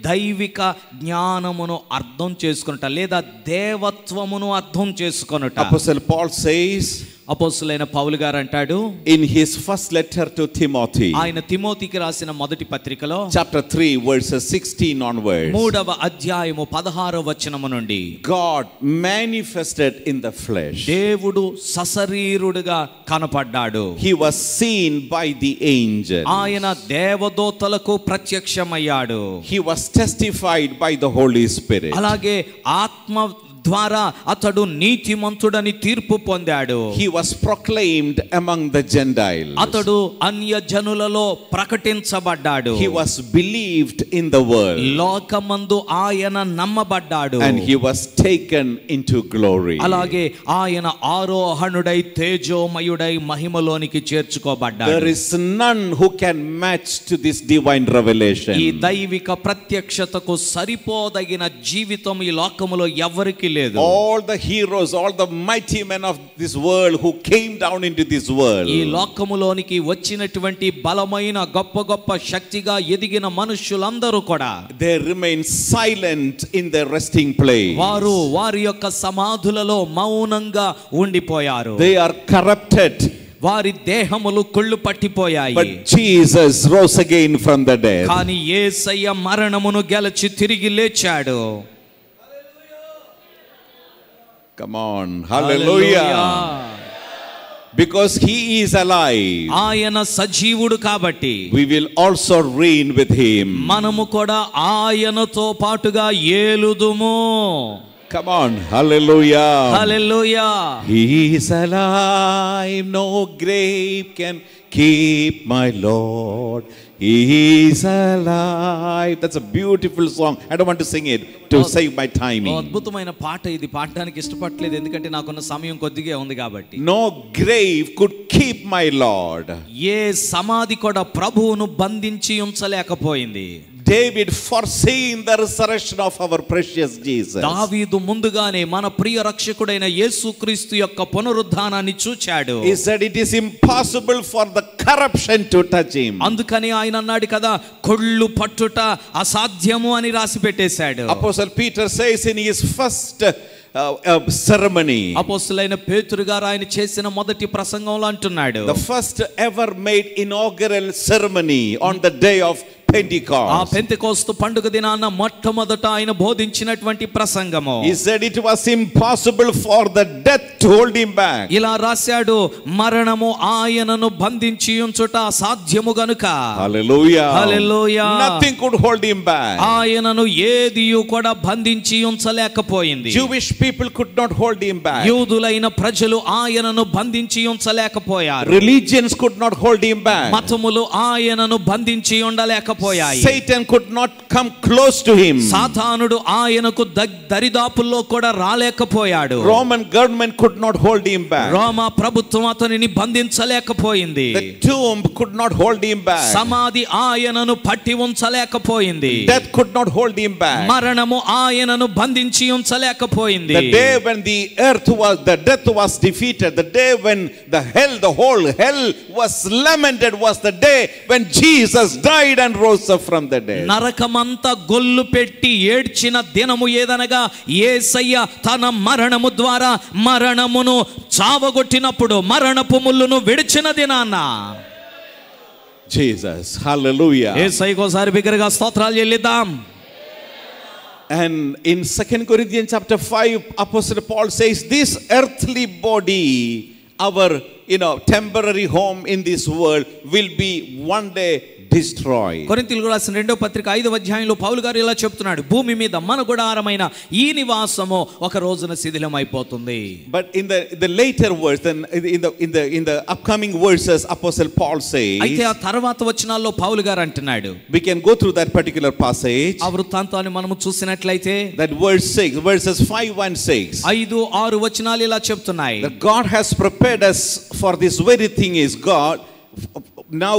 [SPEAKER 2] దైవిక జ్ఞానమును అర్థం చేసుకొనుట లేదా దేవత్వమును అర్థం చేసుకొనుట.
[SPEAKER 1] Apostle Paul says,
[SPEAKER 2] అపోస్తలుడైన పౌలు గారు అంటాడు
[SPEAKER 1] in his first letter to Timothy,
[SPEAKER 2] ఆయన తిమోతికి రాసిన మొదటి పత్రికలో
[SPEAKER 1] chapter 3 verses 16 onwards,
[SPEAKER 2] 3వ అధ్యాయము 16వ వచనము నుండి,
[SPEAKER 1] God manifested in the flesh.
[SPEAKER 2] దేవుడు సశరీరుడుగా కనపడ్డాడు.
[SPEAKER 1] He was seen by the angels.
[SPEAKER 2] ఆయన దేవదూతలకు ప్రత్యక్షమయ్యాడు.
[SPEAKER 1] He was testified by the Holy Spirit.
[SPEAKER 2] అలాగే ఆత్మ ద్వారా అతడు నీతిమంతుడని తీర్పు పొందాడు.
[SPEAKER 1] He was proclaimed among the Gentiles.
[SPEAKER 2] అతడు అన్యజనులలో ప్రకటించబడ్డాడు.
[SPEAKER 1] He was believed in the world.
[SPEAKER 2] లోకమందు ఆయన నమ్మబడ్డాడు.
[SPEAKER 1] And he was taken into glory.
[SPEAKER 2] అలాగే ఆయన ఆరోహణుడై తేజోమయుడై మహిమలోనికి చేర్చుకోబడ్డాడు.
[SPEAKER 1] There is none who can match to this divine revelation.
[SPEAKER 2] ఈ దైవిక ప్రత్యక్షతకు సరిపోదగిన జీవితం ఈ లోకములో ఎవరికి లేదు.
[SPEAKER 1] All the heroes, all the mighty men of this world who came down into this world,
[SPEAKER 2] ఈ లోకములోనికి వచ్చినటువంటి బలమైన గొప్ప గొప్ప శక్తిగా ఎదిగిన మనుషులందరూ కూడా
[SPEAKER 1] they remain silent in their resting place.
[SPEAKER 2] వారు వారి యొక్క సమాధులలో మౌనంగా ఉండిపోయారు.
[SPEAKER 1] They are corrupted.
[SPEAKER 2] వారి దేహములు కుళ్ళు పట్టిపోయాయి.
[SPEAKER 1] But Jesus rose again from the dead.
[SPEAKER 2] కానీ యేసయ్య మరణమును గెలిచి తిరిగి లేచాడు.
[SPEAKER 1] Come on, hallelujah. Because he is alive,
[SPEAKER 2] ఆయన సజీవుడు కాబట్టి
[SPEAKER 1] we will also reign with him.
[SPEAKER 2] మనము కూడా ఆయనతో పాటుగా ఏలుదుము.
[SPEAKER 1] Come on, hallelujah.
[SPEAKER 2] Hallelujah.
[SPEAKER 1] He is alive, no grave can keep my Lord. He is alive. That's a beautiful song. I don't want to sing it to save my timing.
[SPEAKER 2] అద్భుతమైన పాట ఇది, పాడడానికి ఇష్టపడలేదు ఎందుకంటే నాకున్న సమయం కొద్దిగా ఉంది కాబట్టి.
[SPEAKER 1] No grave could keep my Lord.
[SPEAKER 2] ఏ సమాధి కూడా ప్రభువును బంధించి ఉంచలేకపోయింది.
[SPEAKER 1] David foreseeing the resurrection of our precious Jesus.
[SPEAKER 2] దావీదు ముందుగానే మన ప్రియ రక్షకుడైన యేసుక్రీస్తు యొక్క పునరుద్ధానాన్ని చూచాడు.
[SPEAKER 1] He said it is impossible for the corruption to touch him.
[SPEAKER 2] అందుకని ఆయన అన్నాడు కదా, కొళ్ళు పట్టుట అసాధ్యము అని రాసి పెట్టేశాడు.
[SPEAKER 1] Apostle Peter says in his first ceremony,
[SPEAKER 2] అపోస్తలుడైన పేతురు గారు ఆయన చేసిన మొదటి ప్రసంగంలో అంటున్నాడు,
[SPEAKER 1] the first ever made inaugural ceremony on the day of Pentecost.
[SPEAKER 2] ఆ పెంతెకోస్తు పండుగ దినాన మొట్టమొదట ఆయన బోధించినటువంటి ప్రసంగము.
[SPEAKER 1] He said it was impossible for the death to hold him back.
[SPEAKER 2] ఇలా రాశాడు, మరణము ఆయనను బంధించి ఉంచుట అసాధ్యము గనుక.
[SPEAKER 1] Hallelujah.
[SPEAKER 2] Hallelujah.
[SPEAKER 1] Nothing could hold him back.
[SPEAKER 2] ఆయనను ఏదియు కూడా బంధించి ఉంచలేకపోయింది.
[SPEAKER 1] Jewish people could not hold him back.
[SPEAKER 2] యూదులైన ప్రజలు ఆయనను బంధించి ఉంచలేకపోయారు.
[SPEAKER 1] Religions could not hold him back.
[SPEAKER 2] మతములు ఆయనను బంధించి ఉండలేకపోయారు.
[SPEAKER 1] Satan could not come close to him.
[SPEAKER 2] సాతానుడు ఆయనకు దరిదాపుల్లో కూడా రాలేకపోయాడు.
[SPEAKER 1] Roman government could not hold him back.
[SPEAKER 2] రోమా ప్రభుత్వం అతనిని బంధించలేకపోయింది.
[SPEAKER 1] The tomb could not hold him back.
[SPEAKER 2] సమాధి ఆయనను పట్టి ఉంచలేకపోయింది.
[SPEAKER 1] Death could not hold him back.
[SPEAKER 2] మరణము ఆయనను బంధించి ఉంచలేకపోయింది. చేయబడింది.
[SPEAKER 1] The day when the death was defeated, the day when the whole hell was lamented was the day when Jesus died and rose up from the dead.
[SPEAKER 2] నరకమంతా Gollu పెట్టి ఏడ్చిన దినము ఏదనగా యేసయ్య తన మరణము ద్వారా మరణమును చావగొట్టినప్పుడు మరణపు ముల్లును విడిచిన దినాన.
[SPEAKER 1] Jesus, hallelujah.
[SPEAKER 2] యేసయ్యకు ఒకసారి బిగ్గరగా స్తోత్రాలు చెల్లిద్దాం.
[SPEAKER 1] And in 2 Corinthians chapter 5, Apostle Paul says, this earthly body, our temporary home in this world, will be one day destroyed.
[SPEAKER 2] కొరింథీయులకు రాసిన 2వ పత్రిక 5వ అధ్యాయంలో పౌలు గారు ఇలా చెప్తున్నాడు, భూమి మీద మన గుడారమైన ఈ నివాసము ఒక రోజున శిథిలం అయిపోతుంది.
[SPEAKER 1] But in the later verse, then in the upcoming verses, Apostle Paul says,
[SPEAKER 2] అయితే ఆ తర్వాత వచనాల్లో పౌలు గారు అంటున్నాడు,
[SPEAKER 1] we can go through that particular passage.
[SPEAKER 2] ఆ వృత్తాంతాన్ని మనము చూసినట్లయితే
[SPEAKER 1] that verses 5 and 6,
[SPEAKER 2] 5-6 వచనాలు ఇలా చెప్తున్నాయి,
[SPEAKER 1] that God has prepared us for this very thing is God. Now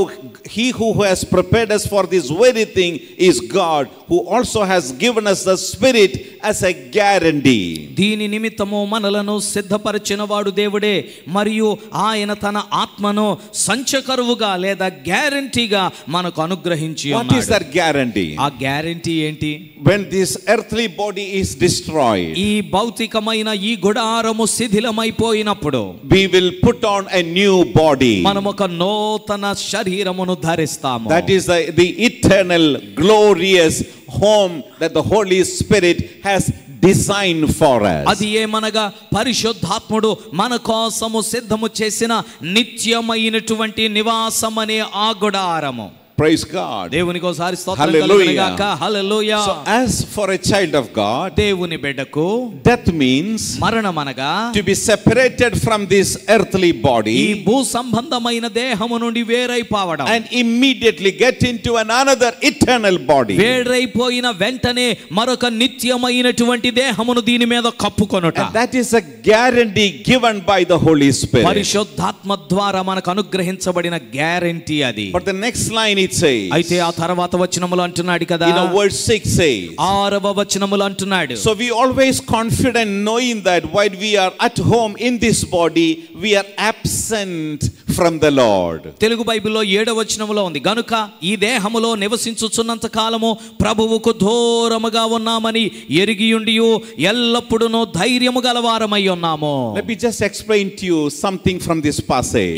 [SPEAKER 1] he who has prepared us for this very thing is God, who also has given us the Spirit as a guarantee.
[SPEAKER 2] దీని నిమిత్తము మనలను సిద్ధపరిచిన వాడు దేవుడే, మరియు ఆయన తన ఆత్మను సంచకరువుగా లేదా గ్యారంటీగా మనకు అనుగ్రహించి ఉన్నాడు.
[SPEAKER 1] What is that guarantee?
[SPEAKER 2] ఆ గ్యారంటీ ఏంటి?
[SPEAKER 1] When this earthly body is destroyed,
[SPEAKER 2] ఈ భౌతికమైన ఈ గుడారము శిథిలమైపోయినప్పుడు
[SPEAKER 1] we will put on a new body.
[SPEAKER 2] మనం ఒక నూతన శరీరమును ధరిస్తాము.
[SPEAKER 1] That is the eternal glorious home that the Holy Spirit has designed for us.
[SPEAKER 2] అది ఏమనగా పరిశుద్ధాత్ముడు మన కోసము సిద్ధము చేసిన నిత్యమైనటువంటి నివాసమనే ఆ గుడారము.
[SPEAKER 1] Praise God.
[SPEAKER 2] దేవునికి ఒకసారి స్తోత్రం కలుగునుగాక. హల్లెలూయా.
[SPEAKER 1] So as for a child of God,
[SPEAKER 2] దేవుని బిడ్డకు
[SPEAKER 1] death means
[SPEAKER 2] మరణమనగా
[SPEAKER 1] to be separated from this earthly body
[SPEAKER 2] ఈ భూ సంబంధమైన దేహము నుండి వేరైపోవడం,
[SPEAKER 1] and immediately get into another eternal body.
[SPEAKER 2] వేరైపోయిన వెంటనే మరొక నిత్యమైనటువంటి దేహమును దీని మీద కప్పుకొనుట.
[SPEAKER 1] And that is a guarantee given by the Holy Spirit.
[SPEAKER 2] పరిశుద్ధాత్మ ద్వారా మనకు అనుగ్రహించబడిన గ్యారెంటీ అది.
[SPEAKER 1] But the next line it says,
[SPEAKER 2] అయితే ఆ తర్వాత వచనములు అంటున్నాడు కదా,
[SPEAKER 1] verse 6 says,
[SPEAKER 2] 6వ వచనములు అంటున్నాడు,
[SPEAKER 1] so we always confident knowing that while we are at home in this body, we are absent from the Lord.
[SPEAKER 2] Telugu బైబిల్లో 7వ వచనములో ఉంది, గనుక ఈ దేహములో నివసించుచున్నంత కాలము ప్రభువుకు దూరముగా ఉన్నామని ఎరిగియుండియు ఎల్లప్పుడూ ధైర్యము గలవారమై ఉన్నాము.
[SPEAKER 1] Let me just explain to you something from this passage.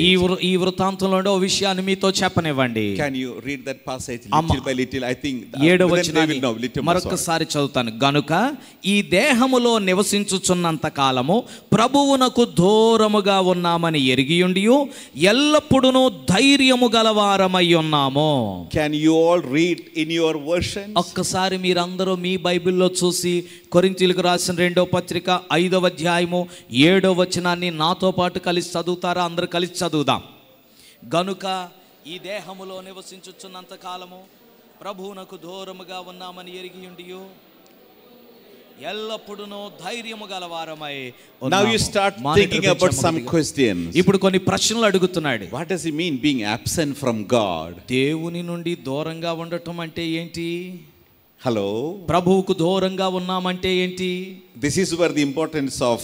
[SPEAKER 2] ఈ వృత్తాంతంలో ఓ విషయాన్ని మీతో చెప్పనివ్వండి.
[SPEAKER 1] Can you read that passage little by little? I think
[SPEAKER 2] 7వ వచనాన్ని మరొకసారి చదువుతాను. గనుక ఈ దేహములో నివసించుచున్నంత కాలము ప్రభువునకు దూరముగా ఉన్నామని ఎరిగియుండియు ఎల్లప్పుడూ ధైర్యము గలవారమై ఉన్నాము.
[SPEAKER 1] Can you all read in your version?
[SPEAKER 2] ఒక్కసారి మీరందరూ మీ బైబిల్లో చూసి కొరింథీయులకు రాసిన 2వ పత్రిక 5వ అధ్యాయము 7వ వచనాన్ని నాతో పాటు కలిసి చదువుతారా? అందరూ కలిసి చదువుదాం. గనుక ఈ దేహములో నివసించుచున్నంత కాలము ప్రభువునకు దూరముగా ఉన్నామని ఎరిగియుండియు ఎల్లప్పుడూ ధైర్యము గలవారమై ఉన్నాము.
[SPEAKER 1] Now you start thinking about some questions.
[SPEAKER 2] ఇప్పుడు కొన్ని ప్రశ్నలు అడుగుతున్నాడు.
[SPEAKER 1] What does it mean being absent from God?
[SPEAKER 2] దేవుని నుండి దూరంగా ఉండటం అంటే ఏంటి?
[SPEAKER 1] Hello.
[SPEAKER 2] ప్రభువుకు దూరంగా ఉన్నామంటే ఏంటి?
[SPEAKER 1] This is where the importance of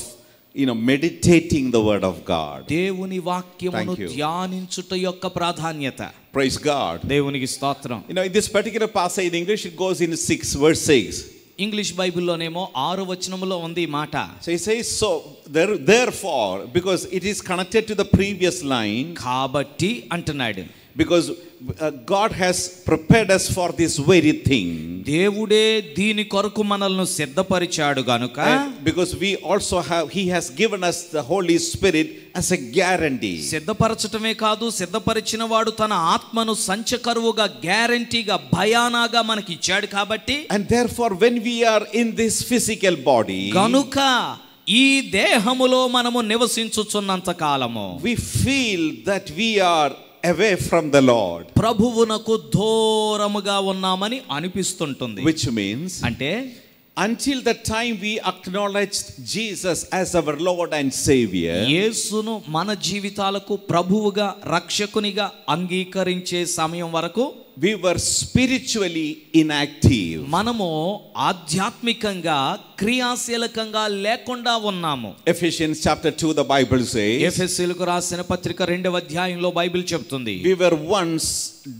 [SPEAKER 1] meditating the word of God.
[SPEAKER 2] దేవుని వాక్యమును ధ్యానించుట యొక్క ప్రాధాన్యత.
[SPEAKER 1] Praise God.
[SPEAKER 2] దేవునికి స్తోత్రం.
[SPEAKER 1] In this particular passage in English it goes in 6 verse 6.
[SPEAKER 2] English బైబిల్లోనేమో 6వ వచనములో ఉంది ఈ మాట.
[SPEAKER 1] So he says, so therefore, because it is connected to the previous line,
[SPEAKER 2] కాబట్టి అంటున్నాడు,
[SPEAKER 1] because God has prepared us for this very thing.
[SPEAKER 2] దేవుడే దీని కొరకు మనల్ని సిద్ధపరిచాడు గనుక,
[SPEAKER 1] because he has given us the Holy Spirit as a guarantee.
[SPEAKER 2] సిద్ధపరచటమే కాదు, సిద్ధపరిచిన వాడు తన ఆత్మను సంచకరువుగా గ్యారంటీగా భయానాగా మనకి ఇచ్చాడు కాబట్టి,
[SPEAKER 1] and therefore when we are in this physical body,
[SPEAKER 2] గనుక ఈ దేహములో మనము నివసించుచున్నంత కాలము
[SPEAKER 1] we feel that we are away from the Lord.
[SPEAKER 2] ప్రభువునకు దూరముగా ఉన్నామని అనిపిస్తుంటుంది.
[SPEAKER 1] Which means,
[SPEAKER 2] అంటే
[SPEAKER 1] until the time we acknowledged Jesus as our Lord and Savior,
[SPEAKER 2] యేసును మన జీవితాలకు ప్రభువుగా రక్షకునిగా అంగీకరించే సమయం వరకు
[SPEAKER 1] we were spiritually inactive.
[SPEAKER 2] మనము ఆధ్యాత్మికంగా క్రియాశీలకంగా లేకుండా ఉన్నాము.
[SPEAKER 1] Ephesians chapter 2 the Bible says,
[SPEAKER 2] ఎఫెసీయులకు రాసిన పత్రిక 2వ అధ్యాయంలో బైబిల్ చెప్తుంది,
[SPEAKER 1] we were once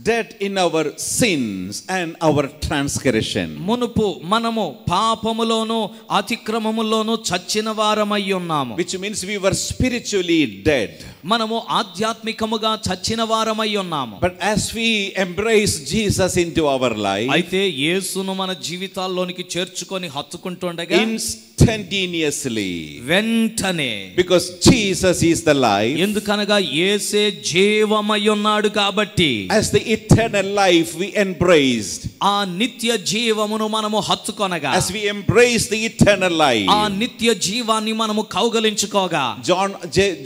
[SPEAKER 1] dead in our sins and our transgression.
[SPEAKER 2] మునుపు మనము పాపములోను అతిక్రమములోను చచ్చిన వారమై ఉన్నాము.
[SPEAKER 1] Which means we were spiritually dead.
[SPEAKER 2] మనము ఆధ్యాత్మికముగా చచ్చిన వారమై ఉన్నాము.
[SPEAKER 1] But as we embrace Jesus into our life,
[SPEAKER 2] అయితే యేసును మన జీవితాల్లోనికి చేర్చుకొని హత్తుకుంటుండగా
[SPEAKER 1] instantaneously,
[SPEAKER 2] వెంటనే,
[SPEAKER 1] because Jesus is the life,
[SPEAKER 2] ఎందుకనగా యేసే జీవమై ఉన్నాడు కాబట్టి,
[SPEAKER 1] as the eternal life we embraced,
[SPEAKER 2] ఆ నిత్య జీవమును మనము హత్తుకొనగా,
[SPEAKER 1] as we embrace the eternal life,
[SPEAKER 2] ఆ నిత్య జీవాన్ని మనము కౌగలించుకోగా,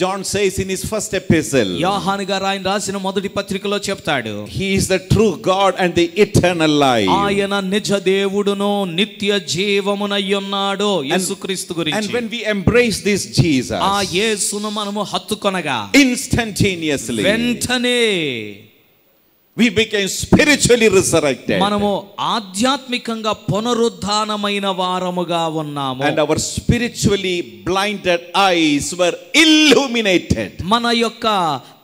[SPEAKER 1] John says in his first epistle,
[SPEAKER 2] యోహాను గారు ఆయన రాసిన మొదటి పత్రికలో చెప్తాడు,
[SPEAKER 1] he is the true God and the eternal life.
[SPEAKER 2] ఆయన నిజ దేవుడును నిత్య జీవమునై ఉన్నాడు, యేసుక్రీస్తు గురించి.
[SPEAKER 1] And when we embrace this Jesus,
[SPEAKER 2] ఆ యేసును మనము హత్తుకొనగా,
[SPEAKER 1] instantaneously,
[SPEAKER 2] వెంటనే
[SPEAKER 1] we became spiritually resurrected.
[SPEAKER 2] మనము ఆధ్యాత్మికంగా పునరుద్ధానమైన వారముగా ఉన్నాము.
[SPEAKER 1] And our spiritually blinded eyes were illuminated.
[SPEAKER 2] మన యొక్క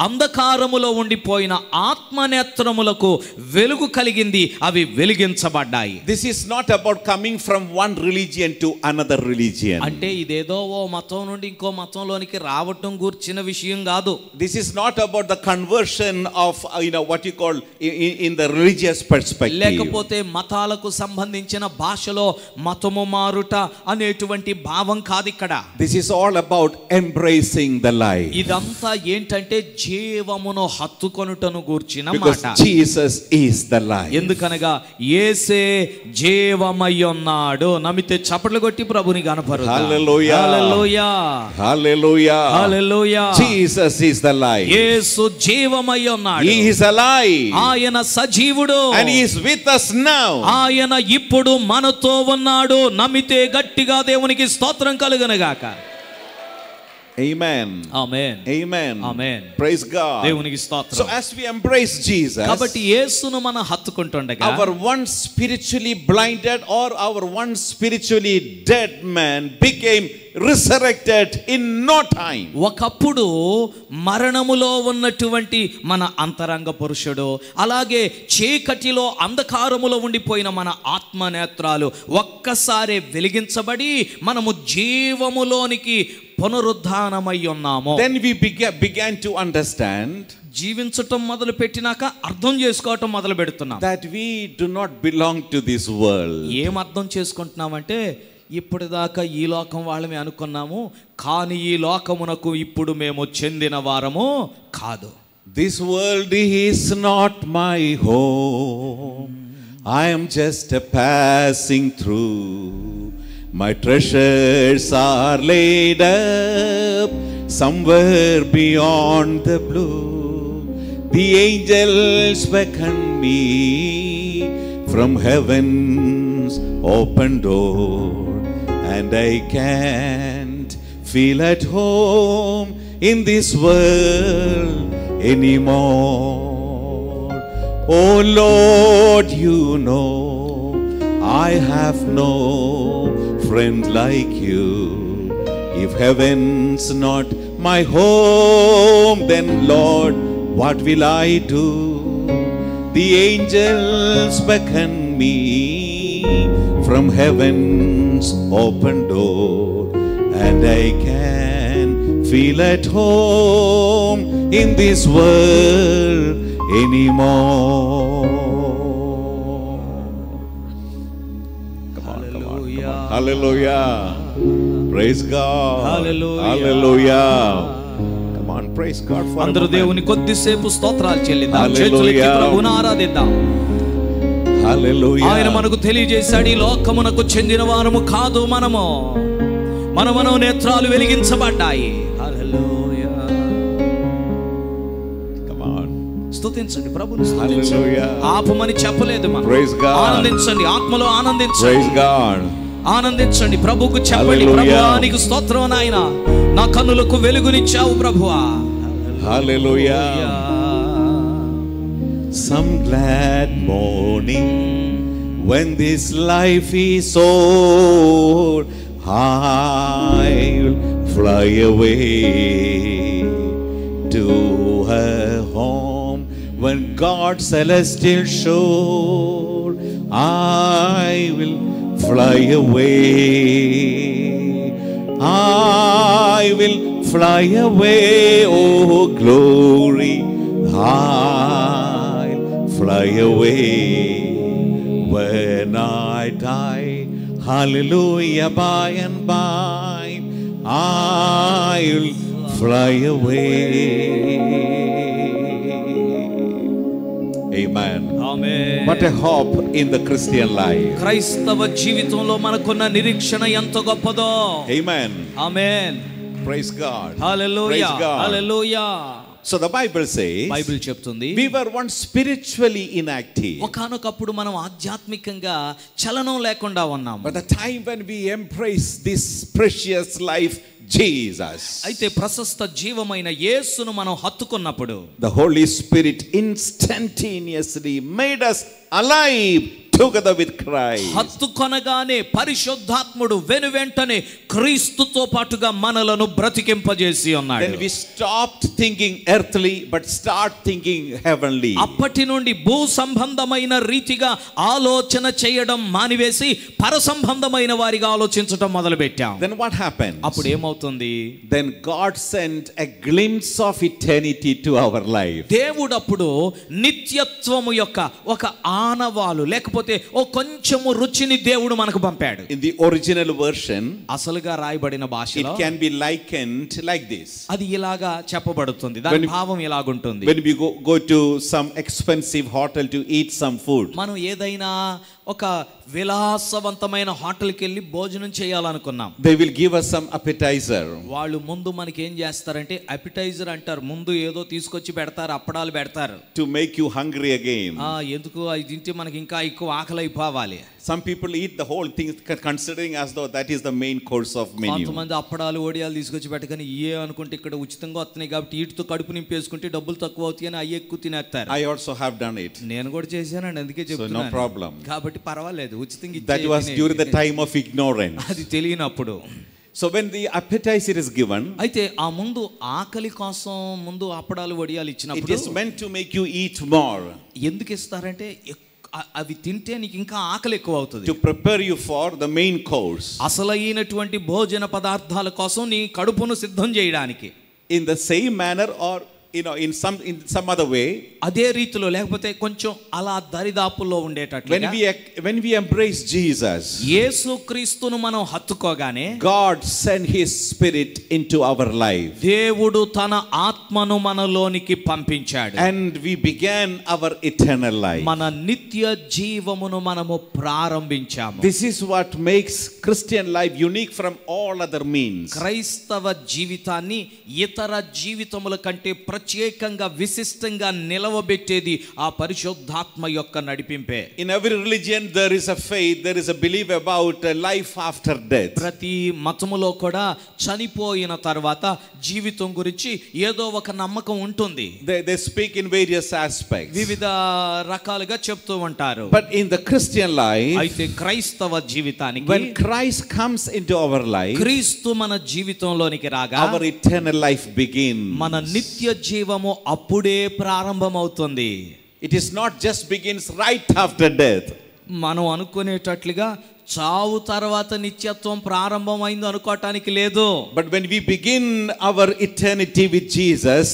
[SPEAKER 2] అంధకారములో ఉండిపోయిన ఆత్మనేత్రములకు వెలుగు కలిగింది, అవి వెలిగించబడ్డాయి.
[SPEAKER 1] This is not about coming from one religion to another religion.
[SPEAKER 2] అంటే ఇదేదో ఓ మతం నుండి ఇంకో మతంలోనికి రావటం గురించిన విషయం కాదు.
[SPEAKER 1] This is not about the conversion of what you call in the religious perspective.
[SPEAKER 2] లేకపోతే మతాలకు సంబంధించిన భాషలో మతము మారుట అనేటువంటి భావం కాదు ఇక్కడ.
[SPEAKER 1] This is all about embracing the life.
[SPEAKER 2] ఇదంతా ఏంటంటే జీవమును హత్తుకొనుటను గూర్చిన
[SPEAKER 1] Because
[SPEAKER 2] మాట.
[SPEAKER 1] Jesus is the life.
[SPEAKER 2] ఎందుకనగా యేసే జీవమై ఉన్నాడు. నమ్మితే చప్పట్లు కొట్టి ప్రభుని గణపరుద్దాం.
[SPEAKER 1] Hallelujah.
[SPEAKER 2] Hallelujah.
[SPEAKER 1] Hallelujah.
[SPEAKER 2] Hallelujah.
[SPEAKER 1] Jesus is the life.
[SPEAKER 2] యేసు జీవమై ఉన్నాడు.
[SPEAKER 1] He is alive.
[SPEAKER 2] ఆయన సజీవుడు.
[SPEAKER 1] And he is with us now.
[SPEAKER 2] ఆయన ఇప్పుడు మనతో ఉన్నాడు. నమ్మితే గట్టిగా దేవునికి స్తోత్రం కలుగునుగాక.
[SPEAKER 1] Amen.
[SPEAKER 2] ఆమేన్.
[SPEAKER 1] Amen.
[SPEAKER 2] ఆమేన్.
[SPEAKER 1] Praise God.
[SPEAKER 2] దేవునికి స్తోత్రం.
[SPEAKER 1] So as we embrace Jesus,
[SPEAKER 2] కాబట్టి యేసును మనం హత్తుకుంటుండగా,
[SPEAKER 1] our once spiritually blinded or our once spiritually dead man became resurrected in no time.
[SPEAKER 2] ఒకప్పుడు మరణములో ఉన్నటువంటి మన అంతరంగ పురుషుడు, అలాగే చీకటిలో అంధకారములో ఉండిపోయిన మన ఆత్మనేత్రాలు ఒక్కసారి వెలిగించబడి మనము జీవములోనికి పునరుద్ధానమై ఉన్నాము.
[SPEAKER 1] Then we began to understand
[SPEAKER 2] జీవించటం మొదలు పెట్టినాక అర్థం చేసుకోవటం మొదలు పెడుతున్నాం
[SPEAKER 1] that we do not belong to this world.
[SPEAKER 2] ఏం అర్థం చేసుకుంటున్నామంటే, ఇప్పటిదాకా ఈ లోకం వాళ్ళమే అనుకున్నాము, కానీ ఈ లోకమునకు ఇప్పుడు మేము చెందిన వారము కాదు.
[SPEAKER 1] This world is not my home. I am just passing through. My treasures are laid up somewhere beyond the blue. The angels beckon me from heaven's open door, and I can't feel at home in this world anymore. Oh Lord, you know I have no friend like you. If heaven's not my home, then Lord, what will I do? The angels beckon me from heaven's open door, and I can feel at home in this world anymore. Hallelujah. Praise God.
[SPEAKER 2] Hallelujah.
[SPEAKER 1] Hallelujah. Come on, praise God for
[SPEAKER 2] అందరూ
[SPEAKER 1] a moment.
[SPEAKER 2] దేవుని కొద్దిసేపు స్తోత్రాలు చెల్లిద్దాం.
[SPEAKER 1] Hallelujah.
[SPEAKER 2] చేతులెత్తి ప్రభువును ఆరాధిద్దాం.
[SPEAKER 1] Hallelujah.
[SPEAKER 2] ఆయన మనకు తెలియజేశాడు, ఈ లోకమునకు చెందిన వారము కాదు మనము. మన మనోనేత్రాలు వెలిగించబడ్డాయి. హల్లెలూయా.
[SPEAKER 1] Come on.
[SPEAKER 2] స్తుతించండి, ప్రభువుని స్తుతించండి.
[SPEAKER 1] Hallelujah.
[SPEAKER 2] ఆపమని చెప్పలేదు మనం.
[SPEAKER 1] Praise God.
[SPEAKER 2] ఆనందించండి, ఆత్మలో ఆనందించండి.
[SPEAKER 1] Praise God.
[SPEAKER 2] ఆనందించండి, ప్రభువుకు చెప్పండి,
[SPEAKER 1] Hallelujah.
[SPEAKER 2] ప్రభువా నీకు స్తోత్రం నాయనా, నా కన్నులకు వెలుగునిచ్చావు ప్రభువా.
[SPEAKER 1] Hallelujah. some glad morning when this life is o'er, I'll fly away to a home when God's celestial shore. I will fly away. I will fly away, oh glory. I'll fly away when I die. Hallelujah, by and by I'll fly away. Amen.
[SPEAKER 2] Amen.
[SPEAKER 1] What a hope in the Christian life.
[SPEAKER 2] క్రైస్తవ జీవితంలో మనకున్న నిరీక్షణ ఎంత గొప్పదో.
[SPEAKER 1] Amen.
[SPEAKER 2] Amen.
[SPEAKER 1] Praise God.
[SPEAKER 2] Hallelujah.
[SPEAKER 1] Praise God.
[SPEAKER 2] Hallelujah.
[SPEAKER 1] So the Bible says,
[SPEAKER 2] Bible చెప్తుంది,
[SPEAKER 1] we were once spiritually inactive.
[SPEAKER 2] ఒకానొకప్పుడు మనం ఆధ్యాత్మికంగా చలనం లేకుండా ఉన్నాం.
[SPEAKER 1] But the time when we embrace this precious life, Jesus,
[SPEAKER 2] అయితే ప్రశస్త జీవమైన యేసును మనం హత్తుకున్నప్పుడు
[SPEAKER 1] the Holy Spirit instantaneously made us alive together with Christ.
[SPEAKER 2] హత్తుకొనగానే పరిశుద్ధాత్ముడు వెనువెంటనే క్రీస్తుతో పాటుగా మనలను బ్రతికింపజేసి ఉన్నాడు.
[SPEAKER 1] Then we stopped thinking earthly but start thinking heavenly.
[SPEAKER 2] అప్పటి నుండి భూ సంబంధమైన రీతిగా ఆలోచన చేయడం మానివేసి పర సంబంధమైన వారిగా ఆలోచించడం మొదలుపెట్టాం.
[SPEAKER 1] Then what happened?
[SPEAKER 2] అప్పుడు ఏమవుతుంది?
[SPEAKER 1] Then God sent a glimpse of eternity to our life.
[SPEAKER 2] దేవుడు అప్పుడు నిత్యత్వము యొక్క ఒక ఆనవాలు లేకపోతే ఓ కొంచెము రుచిని దేవుడు మనకు పంపాడు.
[SPEAKER 1] In the original version,
[SPEAKER 2] అసలుగా రాయబడిన భాషలో
[SPEAKER 1] it can be likened like this.
[SPEAKER 2] అది ఇలాగా చెప్పబడుతుంది. దాని భావం ఇలాగుంటుంది.
[SPEAKER 1] When we go to some expensive hotel to eat some food,
[SPEAKER 2] మనం ఏదైనా ఒక విలాసవంతమైన హోటల్కి వెళ్ళి భోజనం చేయాలనుకున్నాం.
[SPEAKER 1] they will give us some appetizer.
[SPEAKER 2] వాళ్ళు ముందు మనకి ఏం చేస్తారంటే అపిటైజర్ అంటారు. ముందు ఏదో తీసుకొచ్చి పెడతారు, అప్పడాలు పెడతారు.
[SPEAKER 1] To make you hungry again.
[SPEAKER 2] ఎందుకు అది తింటే మనకి ఇంకా ఎక్కువ ఆకలి అయిపోవాలి.
[SPEAKER 1] Some people eat the whole thing considering as though that is the main course of menu.
[SPEAKER 2] కొంతమంది అప్పడాలు వడియాలు తీసుకొచ్చి పెట్టగానే ఏ అనుకుంటే ఇక్కడ ఉచితంగా వస్తున్నాయి కాబట్టి వీటితో కడుపు నింపేసుకుంటే డబ్బులు తక్కువ అవుతాయి అని అవి ఎక్కువ తినేస్తారు.
[SPEAKER 1] I also have done it.
[SPEAKER 2] నేను కూడా చేశానండి, అందుకే చెప్తున్నాను.
[SPEAKER 1] So no problem.
[SPEAKER 2] కాబట్టి పర్వాలేదు, ఉచితంగా
[SPEAKER 1] That was during the time of ignorance.
[SPEAKER 2] అది తెలియనప్పుడు.
[SPEAKER 1] So when the appetizer is given,
[SPEAKER 2] అయితే ఆ ముందు ఆకలి కోసం ముందు అప్పడాలు వడియాలు
[SPEAKER 1] it
[SPEAKER 2] ఇచ్చినప్పుడు
[SPEAKER 1] is meant to make you eat more.
[SPEAKER 2] ఎందుకు ఇస్తారంటే అవి తింటే నీకు ఇంకా ఆకలి ఎక్కువ అవుతుంది.
[SPEAKER 1] To prepare you for the main course.
[SPEAKER 2] అసలైనటువంటి భోజన పదార్థాల కోసం నీ కడుపును సిద్ధం చేయడానికి.
[SPEAKER 1] In the same manner or in some other way,
[SPEAKER 2] అదే రీతిలో లేకపోతే కొంచెం అలా దరిదాపుల్లో ఉండేటట్లుగా
[SPEAKER 1] when we embrace Jesus,
[SPEAKER 2] యేసుక్రీస్తును మనం హత్తుకోగానే
[SPEAKER 1] God sent his spirit into our life.
[SPEAKER 2] దేవుడు తన ఆత్మను మనలోనికి పంపించాడు.
[SPEAKER 1] And we began our eternal life.
[SPEAKER 2] మన నిత్య జీవమును మనము ప్రారంభించాము.
[SPEAKER 1] This is what makes Christian life unique from all other means.
[SPEAKER 2] క్రైస్తవ జీవితాన్ని ఇతర జీవితముల కంటే ప్రత్యేకంగా విశిష్టంగా నిలవబెట్టేది ఆ పరిశుద్ధాత్మ యొక్క నడిపింపే.
[SPEAKER 1] In every religion there is a faith, there is a belief about a life after death.
[SPEAKER 2] ప్రతి మతములో కూడా చనిపోయిన తర్వాత జీవితం గురించి ఏదో ఒక నమ్మకం ఉంటుంది.
[SPEAKER 1] They speak in various aspects.
[SPEAKER 2] వివిధ రకాలుగా చెప్తూ ఉంటారు.
[SPEAKER 1] But in the Christian life,
[SPEAKER 2] అయితే క్రైస్తవ జీవితానికి
[SPEAKER 1] when Christ comes into our life,
[SPEAKER 2] క్రీస్తు మన జీవితంలోనికి రాగా
[SPEAKER 1] our eternal life begins.
[SPEAKER 2] మన నిత్య జీవము అప్పుడే ప్రారంభమవుతుంది.
[SPEAKER 1] It is not just begins right after death.
[SPEAKER 2] మనం అనుకునేటట్లుగా చావు తర్వాత నిత్యత్వం ప్రారంభమైంది అనుకోవటానికి లేదు.
[SPEAKER 1] But when we begin our eternity with Jesus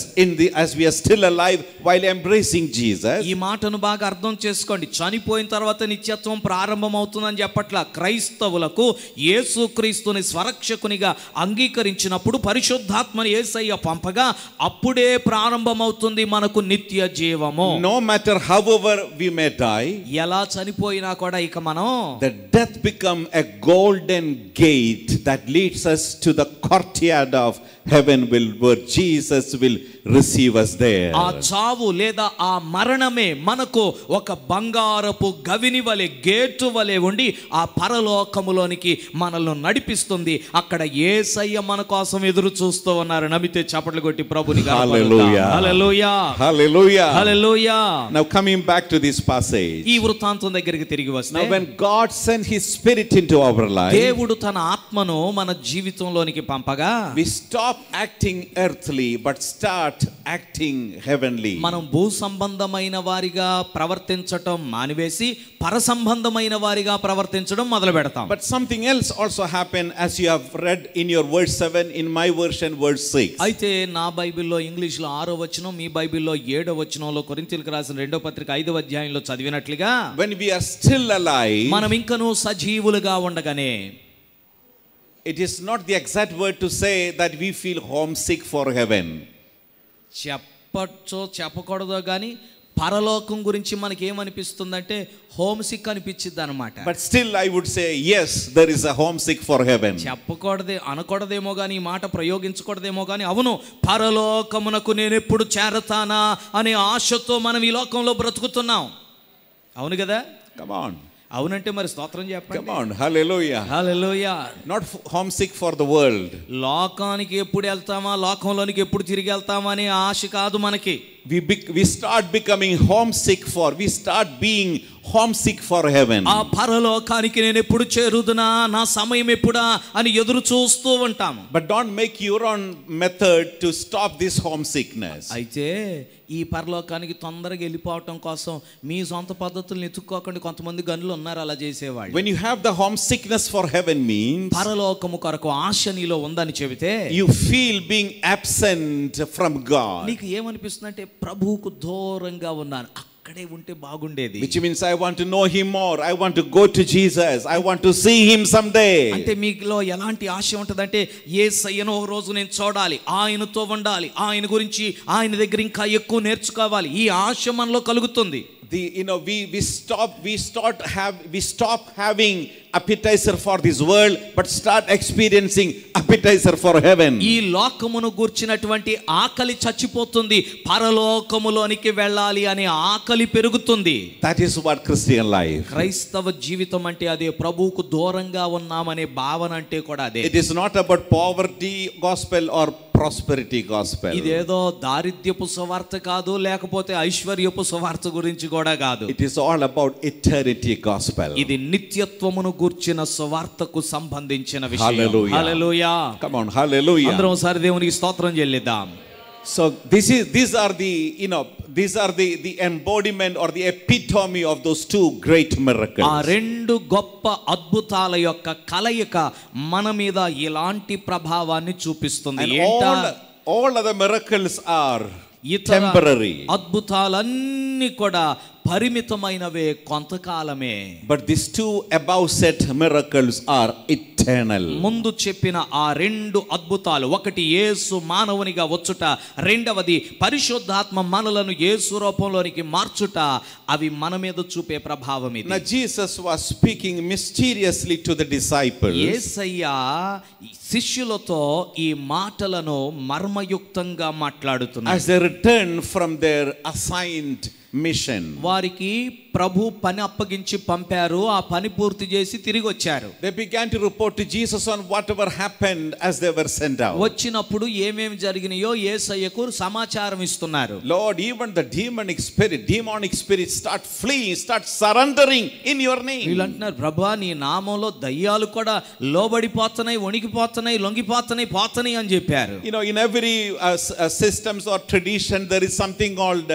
[SPEAKER 1] as we are still alive while embracing Jesus,
[SPEAKER 2] ఈ మాటను బాగా అర్థం చేసుకోండి. చనిపోయిన తర్వాత నిత్యత్వం ప్రారంభమవుతుందని చెప్పట్లా. క్రైస్తవులకు యేసుక్రీస్తుని స్వరక్షకునిగా అంగీకరించినప్పుడు పరిశుద్ధాత్మని యేసయ్య పంపగా అప్పుడే ప్రారంభమవుతుంది మనకు నిత్య జీవము.
[SPEAKER 1] No matter however we may die,
[SPEAKER 2] ఎలా చనిపోయినా కూడా ఇక మనం
[SPEAKER 1] the death become a golden gate that leads us to the courtyard of heaven, where Jesus will receive us there.
[SPEAKER 2] ఆ చావు లేదా ఆ మరణమే మనకు ఒక బంగారపు గవిని వలె గేటు వలె ఉండి ఆ పరలోకములోనికి మనల్ని నడిపిస్తుంది. అక్కడ యేసయ్య మన కోసం ఎదురు చూస్తూ ఉన్నారు. నమ్మితే చప్పట్లు కొట్టి ప్రభుని
[SPEAKER 1] హల్లెలూయా,
[SPEAKER 2] హల్లెలూయా,
[SPEAKER 1] హల్లెలూయా,
[SPEAKER 2] హల్లెలూయా.
[SPEAKER 1] Now coming back to this passage,
[SPEAKER 2] ఈ వృత్తాంతం దగ్గరికి తిరిగి వస్తే,
[SPEAKER 1] now when God sent his spirit into our life,
[SPEAKER 2] దేవుడు తన ఆత్మను మన జీవితంలోనికి పంపగా
[SPEAKER 1] we stop acting earthly but start acting heavenly.
[SPEAKER 2] మనం భూ సంబంధమైన వారిగా ప్రవర్తించటం మానివేసి పర సంబంధమైన వారిగా ప్రవర్తించడం మొదలు పెడతాం.
[SPEAKER 1] But something else also happened, as you have read in your verse 7, in my version verse 6.
[SPEAKER 2] అయితే నా బైబిల్లో ఇంగ్లీష్లో 6వ వచనం, మీ బైబిల్లో 7వ వచనంలో కొరింథీయులకు రాసిన 2వ పత్రిక 5వ అధ్యాయంలో చదివినట్లుగా,
[SPEAKER 1] when we are still alive,
[SPEAKER 2] మనం ఇంకనూ సజీవులుగా ఉండగానే,
[SPEAKER 1] it is not the exact word to say that we feel homesick for heaven.
[SPEAKER 2] చెప్పచ్చో చెప్పకూడదో కానీ పరలోకం గురించి మనకి ఏమనిపిస్తుందంటే హోమ్ సిక్ అనిపించిద్ది అనమాట.
[SPEAKER 1] But still I would say yes, there is a homesick for heaven.
[SPEAKER 2] అనకూడదేమో కానీ, ఈ మాట ప్రయోగించకూడదేమో కానీ, అవును, పరలోకమునకు నేను ఎప్పుడు చేరతానా అనే ఆశతో మనం ఈ లోకంలో బ్రతుకుతున్నాం. అవును కదా?
[SPEAKER 1] Come on.
[SPEAKER 2] అవునంటే మరి స్తోత్రం చెప్పండి.
[SPEAKER 1] Come on, hallelujah.
[SPEAKER 2] Hallelujah.
[SPEAKER 1] Not homesick for the world.
[SPEAKER 2] లోకానికి ఎప్పుడు వెళ్తామా, లోకంలోనికి ఎప్పుడు తిరిగి వెళ్తామా అనే ఆశ కాదు మనకి.
[SPEAKER 1] We start becoming homesick for, we start being homesick for heaven.
[SPEAKER 2] ఆ పరలోకానికి నేను ఎప్పుడు చేరుదునా, నా సమయం ఎప్పుడా అని ఎదురు చూస్తూ ఉంటాము.
[SPEAKER 1] But don't make your own method to stop this homesickness.
[SPEAKER 2] అయితే ఈ పరలోకానికి తొందరగా వెళ్ళిపోవటం కోసం మీ సొంత పద్ధతులను ఎత్తుక్కోకండి. కొంతమంది గనులు ఉన్నారు అలా చేసేవాళ్ళు.
[SPEAKER 1] When you have the homesickness for heaven means
[SPEAKER 2] పరలోకము కొరకు ఆశ నీలో ఉందని చెబితే
[SPEAKER 1] you feel being absent from God.
[SPEAKER 2] నీకు ఏమనిపిస్తుందంటే ప్రభువుకు దూరంగా ఉన్నాను, అక్కడే ఉంటే బాగుండేది.
[SPEAKER 1] Which means I want to know him more, I want to go to Jesus, I want to see him someday.
[SPEAKER 2] అంటే మీలో ఎలాంటి ఆశ ఉంటదంటే యేసయ్యను ఒక రోజు నేను చూడాలి, ఆయనతో ఉండాలి, ఆయన గురించి ఆయన దగ్గర ఇంకా ఎక్కువ నేర్చుకోవాలి, ఈ ఆశ మనలో కలుగుతుంది.
[SPEAKER 1] We stop having appetizer for this world but start experiencing appetizer for heaven.
[SPEAKER 2] ఈ లోకమును గూర్చినటువంటి ఆకలి చచ్చిపోతుంది, పరలోకములోనికి వెళ్ళాలి అనే ఆకలి పెరుగుతుంది.
[SPEAKER 1] That is what Christian life.
[SPEAKER 2] క్రైస్తవ జీవితం అంటే అదే. ప్రభువుకు దూరంగా ఉన్నామనే భావన అంటే కూడా అదే.
[SPEAKER 1] It is not about poverty gospel or prosperity gospel.
[SPEAKER 2] ఇదేదో దారిద్ర్యపు సువార్త కాదు, లేకపోతే ఐశ్వర్యపు సువార్త గురించి కూడా కాదు.
[SPEAKER 1] It is all about eternity gospel.
[SPEAKER 2] ఇది నిత్యత్వమును గూర్చిన సువార్తకు సంబంధించిన విషయం.
[SPEAKER 1] Hallelujah.
[SPEAKER 2] Hallelujah.
[SPEAKER 1] Come on, hallelujah.
[SPEAKER 2] అందరం ఒకసారి దేవునికి స్తోత్రం చెల్లిద్దాం.
[SPEAKER 1] So these are the embodiment or the epitome of those two great miracles.
[SPEAKER 2] ఆ రెండు గొప్ప అద్భుతాల యొక్క కలయిక మన మీద ఇలాంటి ప్రభావాన్ని చూపిస్తుంది.
[SPEAKER 1] All other miracles are temporary.
[SPEAKER 2] అద్భుతాలన్నీ కూడా పరిమితమైనవే, కొంతకాలమే.
[SPEAKER 1] But these two above set miracles are eternal.
[SPEAKER 2] ముందు చెప్పిన ఆ రెండు అద్భుతాలు, ఒకటి యేసు మానవునిగా వచ్చుట, రెండవది పరిశుద్ధాత్మ మనలను యేసు రూపంలోనికి మార్చుట, అవి మన మీద చూపే ప్రభావం ఇది.
[SPEAKER 1] Now Jesus was speaking mysteriously to the disciples.
[SPEAKER 2] యేసయ్య శిష్యులతో ఈ మాటలను మర్మయుక్తంగా మాట్లాడుతున్నారు.
[SPEAKER 1] As they return from their assigned mission.
[SPEAKER 2] వారికి ప్రభు పని అప్పగించి పంపారు, ఆ పని పూర్తి చేసి తిరిగి వచ్చారు.
[SPEAKER 1] They began to report to Jesus on whatever happened as they were sent out.
[SPEAKER 2] వచ్చినప్పుడు ఏమేమి జరిగినాయో యేసయ్యకు సమాచారం ఇస్తున్నారు.
[SPEAKER 1] Lord, even the demonic spirit start fleeing, start surrendering in your name.
[SPEAKER 2] వీళ్ళు అంటున్నారు, ప్రభా నీ నామంలో దయ్యాలు కూడా లోబడిపోతున్నాయి, వణికిపోతున్నాయి, లొంగిపోతున్నాయి, పోతున్నాయి అని చెప్పారు.
[SPEAKER 1] In every systems or tradition there is something called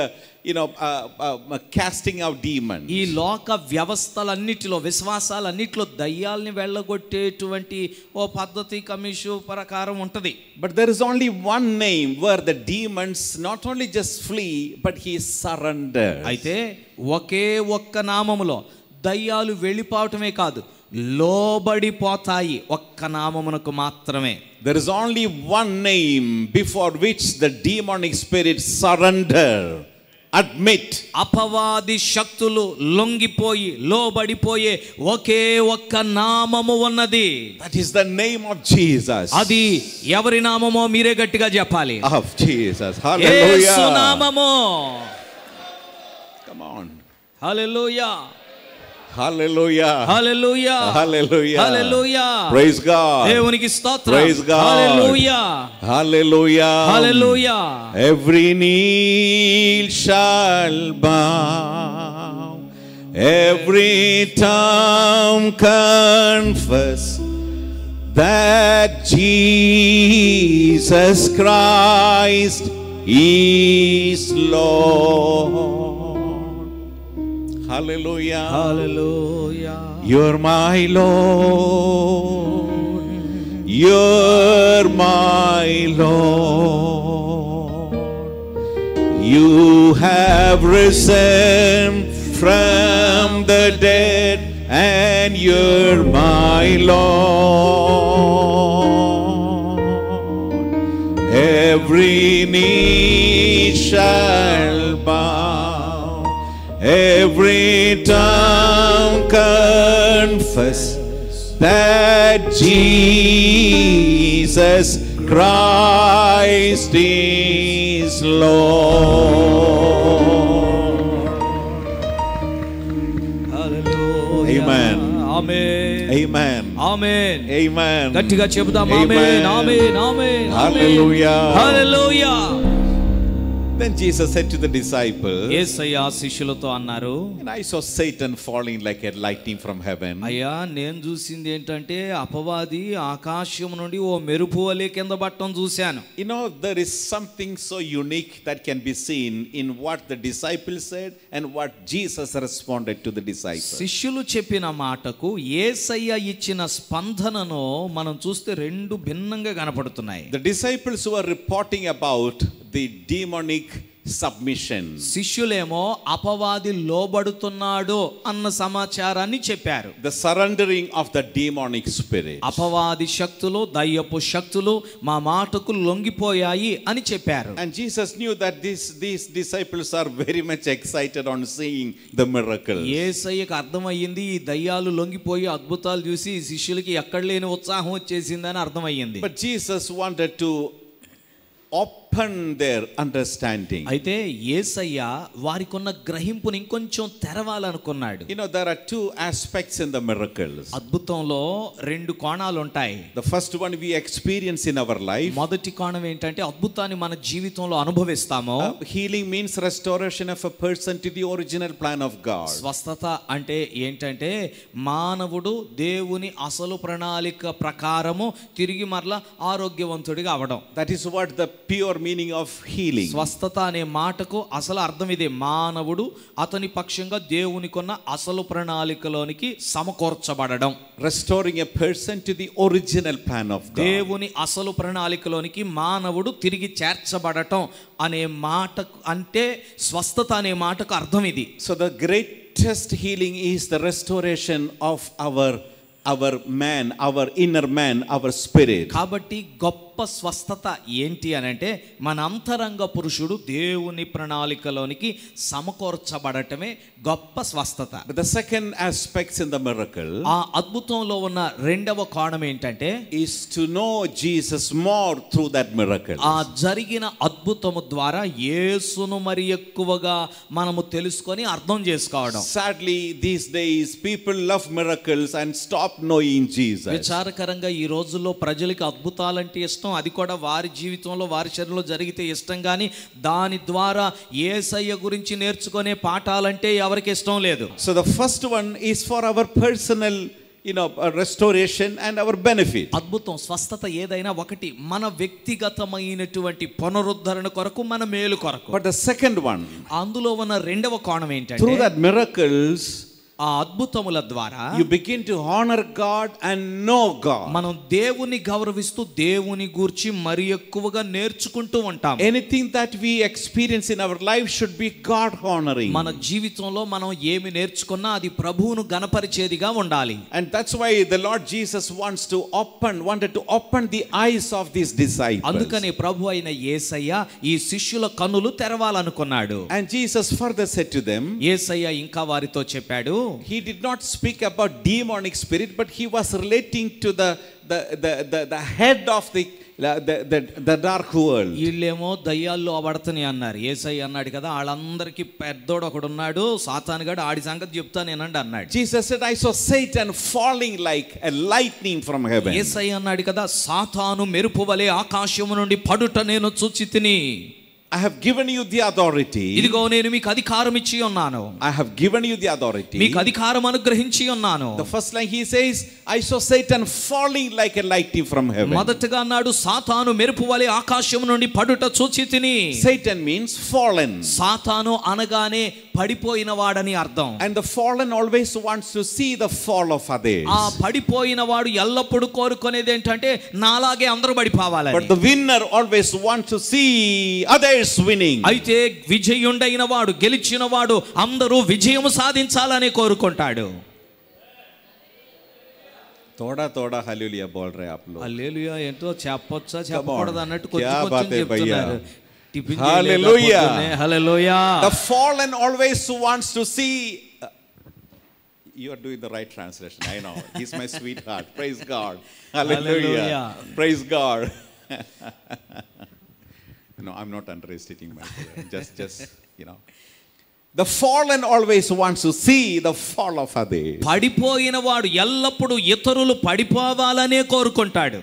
[SPEAKER 1] casting out demons.
[SPEAKER 2] ఈ లోక వ్యవస్థలన్నిటిలో, విశ్వాసాలన్నిటిలో దయ్యాల్ని వెళ్ళగొట్టేటువంటి ఓ పద్ధతి కమిషు ప్రకారం ఉంటది.
[SPEAKER 1] But there is only one name where the demons not only just flee but he surrenders.
[SPEAKER 2] అయితే ఒకే ఒక్క నామములో దయ్యాలు వెళ్ళిపోవటమే కాదు, లోబడిపోతాయి. ఒక్క నామమునకు మాత్రమే.
[SPEAKER 1] There is only one name before which the demonic spirits surrender. admit.
[SPEAKER 2] అపవాది శక్తులు లొంగిపోయి లోబడిపోయే ఒకే ఒక్క నామము ఉన్నది.
[SPEAKER 1] That is the name of Jesus.
[SPEAKER 2] అది ఎవరి నామమో మీరే గట్టిగా చెప్పాలి.
[SPEAKER 1] Of Jesus. Hallelujah.
[SPEAKER 2] యేసు నామము.
[SPEAKER 1] Come on.
[SPEAKER 2] Hallelujah.
[SPEAKER 1] Hallelujah.
[SPEAKER 2] Hallelujah.
[SPEAKER 1] Hallelujah.
[SPEAKER 2] Hallelujah.
[SPEAKER 1] Praise God.
[SPEAKER 2] దేవునికి స్తోత్రం.
[SPEAKER 1] Praise God.
[SPEAKER 2] Hallelujah.
[SPEAKER 1] Hallelujah.
[SPEAKER 2] Hallelujah.
[SPEAKER 1] Every knee shall bow, every tongue confess that Jesus Christ is Lord. Hallelujah.
[SPEAKER 2] Hallelujah.
[SPEAKER 1] You're my Lord. You're my Lord. You have risen from the dead, and you're my Lord. Every knee shall bow, every tongue confess that Jesus Christ is Lord.
[SPEAKER 2] Hallelujah.
[SPEAKER 1] Amen.
[SPEAKER 2] Amen.
[SPEAKER 1] Amen.
[SPEAKER 2] Amen.
[SPEAKER 1] Amen.
[SPEAKER 2] గట్టిగా చెబుదాం.
[SPEAKER 1] Amen.
[SPEAKER 2] Amen. Amen. Amen.
[SPEAKER 1] Hallelujah.
[SPEAKER 2] Hallelujah.
[SPEAKER 1] Then Jesus said to the disciples,
[SPEAKER 2] యేసయ్య శిష్యులతో అన్నారు,
[SPEAKER 1] and I saw Satan falling like a lightning from heaven.
[SPEAKER 2] అయ్యా నేను చూసింది ఏంటంటే అపవాది ఆకాశం నుండి ఓ మెరుపు వలె కింద పడటం చూశాను.
[SPEAKER 1] You know, there is something so unique that can be seen in what the disciples said and what Jesus responded to the disciples.
[SPEAKER 2] శిష్యులు చెప్పిన మాటకు యేసయ్య ఇచ్చిన స్పందనను మనం చూస్తే రెండు భిన్నంగా కనపడుతున్నాయి.
[SPEAKER 1] The disciples were reporting about the demonic submission.
[SPEAKER 2] శిష్యులేమో అపవాది లోబడుతున్నాడు అన్న సమాచారాన్ని చెప్పారు.
[SPEAKER 1] The surrendering of the demonic spirit.
[SPEAKER 2] అపవాది శక్తులు దయ్యపు శక్తులు మా మాటకు లొంగిపోయాయి అని చెప్పారు.
[SPEAKER 1] And Jesus knew that these disciples are very much excited on seeing the miracles.
[SPEAKER 2] యేసయ్యకు అర్థమయ్యింది ఈ దయ్యాలు లొంగిపోయి అద్భుతాలు చూసి ఈ శిష్యులకి ఎక్కడ లేని ఉత్సాహం వచ్చేసిందని అర్థమయ్యింది.
[SPEAKER 1] But Jesus wanted to open their understanding.
[SPEAKER 2] అయితే యేసయ్య వారికున్న గ్రహింపుని ఇంకొంచెం తెరవాలనుకున్నాడు.
[SPEAKER 1] You know, there are two aspects in the miracles.
[SPEAKER 2] అద్భుతంలో రెండు కోణాలు ఉంటాయి.
[SPEAKER 1] The first one we experience in our life.
[SPEAKER 2] మొదటి కోణం ఏంటంటే అద్భుతాన్ని మన జీవితంలో అనుభవిస్తాము.
[SPEAKER 1] Healing means restoration of a person to the original plan of God.
[SPEAKER 2] స్వస్థత అంటే ఏంటంటే మానవుడు దేవుని అసలు ప్రణాళిక ప్రకారము తిరిగి మరలా ఆరోగ్యవంతుడిగా అవడం.
[SPEAKER 1] That is what the pure meaning of healing.
[SPEAKER 2] స్వస్థత అనే మాటకు అసలు అర్థం ఇదే. మానవుడు అతని పక్షంగా దేవునికున్న అసలు ప్రణాళికలోనికి సమకూర్చబడడం.
[SPEAKER 1] Restoring a person to the original plan of God.
[SPEAKER 2] దేవుని అసలు ప్రణాళికలోనికి మానవుడు తిరిగి చేర్చబడటం అనే మాట అంటే స్వస్థత అనే మాటకు అర్థం ఇది.
[SPEAKER 1] So the greatest healing is the restoration of our man, our inner man, our spirit.
[SPEAKER 2] కాబట్టి గొప్ప స్వస్థత ఏంటి అని అంటే మన అంతరంగ పురుషుడు దేవుని ప్రణాళికలోనికి సమకూర్చబడటమే గొప్ప స్వస్థత.
[SPEAKER 1] But the second aspect in the miracle,
[SPEAKER 2] ఆ అద్భుతంలో ఉన్న రెండవ కోణం ఏంటంటే
[SPEAKER 1] is to know Jesus more through that miracle.
[SPEAKER 2] ఆ జరిగిన అద్భుతము ద్వారా యేసును మరి ఎక్కువగా మనము తెలుసుకొని అర్థం చేసుకోవడం.
[SPEAKER 1] Sadly, these days people love miracles and stop knowing Jesus.
[SPEAKER 2] విచారకరంగా ఈ రోజుల్లో ప్రజలకు అద్భుతాలంటే ఇష్టం, అది కూడా వారి జీవితంలో వారి శరీరంలో జరిగితే ఇష్టం, కానీ దాని ద్వారా యేసయ్య గురించి నేర్చుకునే పాఠాలంటే ఎవరికి ఇష్టం లేదు.
[SPEAKER 1] So the first one is for our personal, restoration and our benefit.
[SPEAKER 2] అద్భుతం స్వస్థత ఏదైనా ఒకటి మన వ్యక్తిగతమైనటువంటి పునరుద్ధరణ కొరకు, మన మేలు కొరకు.
[SPEAKER 1] But the second one,
[SPEAKER 2] అందులో ఉన్న రెండవ కోణం ఏంటంటే
[SPEAKER 1] through that miracles
[SPEAKER 2] ఆ అద్భుతముల ద్వారా
[SPEAKER 1] you begin to honor God and know God.
[SPEAKER 2] మనం దేవుని గౌరవిస్తూ దేవుని గూర్చి మరి ఎక్కువగా నేర్చుకుంటూ ఉంటాం.
[SPEAKER 1] Anything that we experience in our life should be God honoring.
[SPEAKER 2] మన జీవితంలో మనం ఏమి నేర్చుకున్నా అది ప్రభువును గణపరిచేదిగా ఉండాలి.
[SPEAKER 1] And that's why the Lord Jesus wanted to open the eyes of these disciples.
[SPEAKER 2] అందుకని ప్రభు అయిన యేసయ్య ఈ శిష్యుల కన్నులు తెరవాలనుకున్నాడు.
[SPEAKER 1] And Jesus further said to them,
[SPEAKER 2] యేసయ్య ఇంకా వారితో చెప్పాడు,
[SPEAKER 1] he did not speak about demonic spirit, but he was relating to the head of the dark world.
[SPEAKER 2] వీళ్ళేమో దయ్యాల్లో అవడతని అన్నారు. యేసయ్య అన్నాడు కదా, వాళ్ళందరికీ పెద్దోడు ఒకడు ఉన్నాడు, సాతానుగాడు, ఆడి సంగతి చెప్తానేనండి అన్నాడు.
[SPEAKER 1] Jesus said, I saw Satan falling like a lightning from heaven.
[SPEAKER 2] యేసయ్య అన్నాడు కదా, సాతాను మెరుపు వలె ఆకాశము నుండి పడుట నేను చూచితిని.
[SPEAKER 1] I have given you the authority.
[SPEAKER 2] ఇదిగో నేను మీకు అధికారం ఇచ్చి ఉన్నాను.
[SPEAKER 1] I have given you the authority.
[SPEAKER 2] మీకు అధికారం అనుగ్రహించి ఉన్నాను.
[SPEAKER 1] The first line he says, I saw Satan falling like a lightning from heaven.
[SPEAKER 2] మొదటగా అన్నాడు, సాతాను మెరుపు వలె ఆకాశం నుండి పడుట చూచితిని.
[SPEAKER 1] Satan means fallen.
[SPEAKER 2] సాతాను అనగానే పడిపోయిన వాడని అర్థం.
[SPEAKER 1] And the fallen always wants to see the fall of others.
[SPEAKER 2] ఆ పడిపోయిన వాడు ఎల్లప్పుడూ కోరుకునేది ఏంటంటే నాలాగే అందరూ పడిపోవాలి.
[SPEAKER 1] But the winner always wants to see others winning.
[SPEAKER 2] అయితే విజయుడైన వాడు, గెలిచిన వాడు అందరూ విజయము సాధించాలని కోరుకుంటాడు.
[SPEAKER 1] थोड़ा हालेलुया बोल रहे आप लोग.
[SPEAKER 2] హల్లెలూయా ఏంటో చెప్పొచ్చా చెప్పకూడదు అన్నట్టు కొంచెం చెప్తున్నారు.
[SPEAKER 1] Hallelujah.
[SPEAKER 2] Hallelujah.
[SPEAKER 1] The fallen always wants to see. You are doing the right translation. I know. He's my sweetheart. Praise God. Hallelujah. Praise God. No, I'm not underestimating myself. Just you know. The fallen always wants to see the fall of others.
[SPEAKER 2] పడిపోయిన వాడు ఎల్లప్పుడూ ఇతరులు పడిపోవాలనే కోరుకుంటాడు.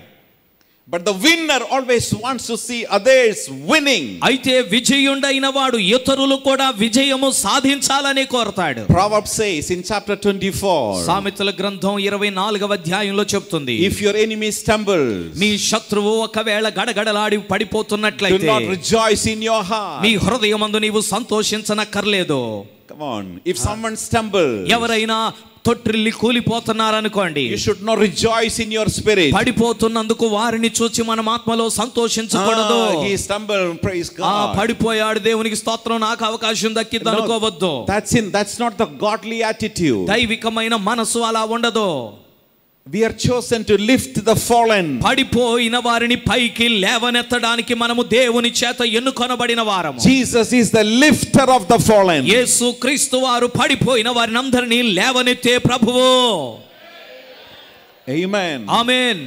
[SPEAKER 1] But the winner always wants to see others winning.
[SPEAKER 2] అయితే విజయుడైన వాడు ఇతరులు కూడా విజయము సాధించాలని కోరుతాడు.
[SPEAKER 1] Proverbs says in chapter 24.
[SPEAKER 2] సామెతల గ్రంథం 24వ అధ్యాయంలో చెప్తుంది,
[SPEAKER 1] if your enemy stumbles,
[SPEAKER 2] నీ శత్రువు ఒకవేళ గడగడలాడి పడిపోతున్నట్లయితే,
[SPEAKER 1] do not rejoice in your heart.
[SPEAKER 2] నీ హృదయమందు నీవు సంతోషించనక్కర్లేదు.
[SPEAKER 1] Come on, if someone stumbles,
[SPEAKER 2] ఎవరైనా తొట్టిల్లి కూలిపోతున్నారనుకోండి,
[SPEAKER 1] you should not rejoice in your spirit.
[SPEAKER 2] పడిపోతున్నందుకు వారిని చూచి మనం ఆత్మలో సంతోషించకూడదు.
[SPEAKER 1] He stumbled, praise God.
[SPEAKER 2] పడిపోయాడు, దేవునికి స్తోత్రం, నాకు అవకాశం దక్కింది అనుకోవద్దు.
[SPEAKER 1] That's not the godly attitude.
[SPEAKER 2] దైవికమైన మనసు అలా ఉండదు.
[SPEAKER 1] We are chosen to lift the fallen.
[SPEAKER 2] పడిపోయిన వారిని పైకి లేవనెత్తడానికి మనము దేవుని చేత ఎన్నుకొనబడిన వారము.
[SPEAKER 1] Jesus is the lifter of the fallen.
[SPEAKER 2] యేసు క్రీస్తు వారు పడిపోయిన వారిని అందరినీ లేవనెత్తే ప్రభువు.
[SPEAKER 1] Amen.
[SPEAKER 2] ఆమేన్.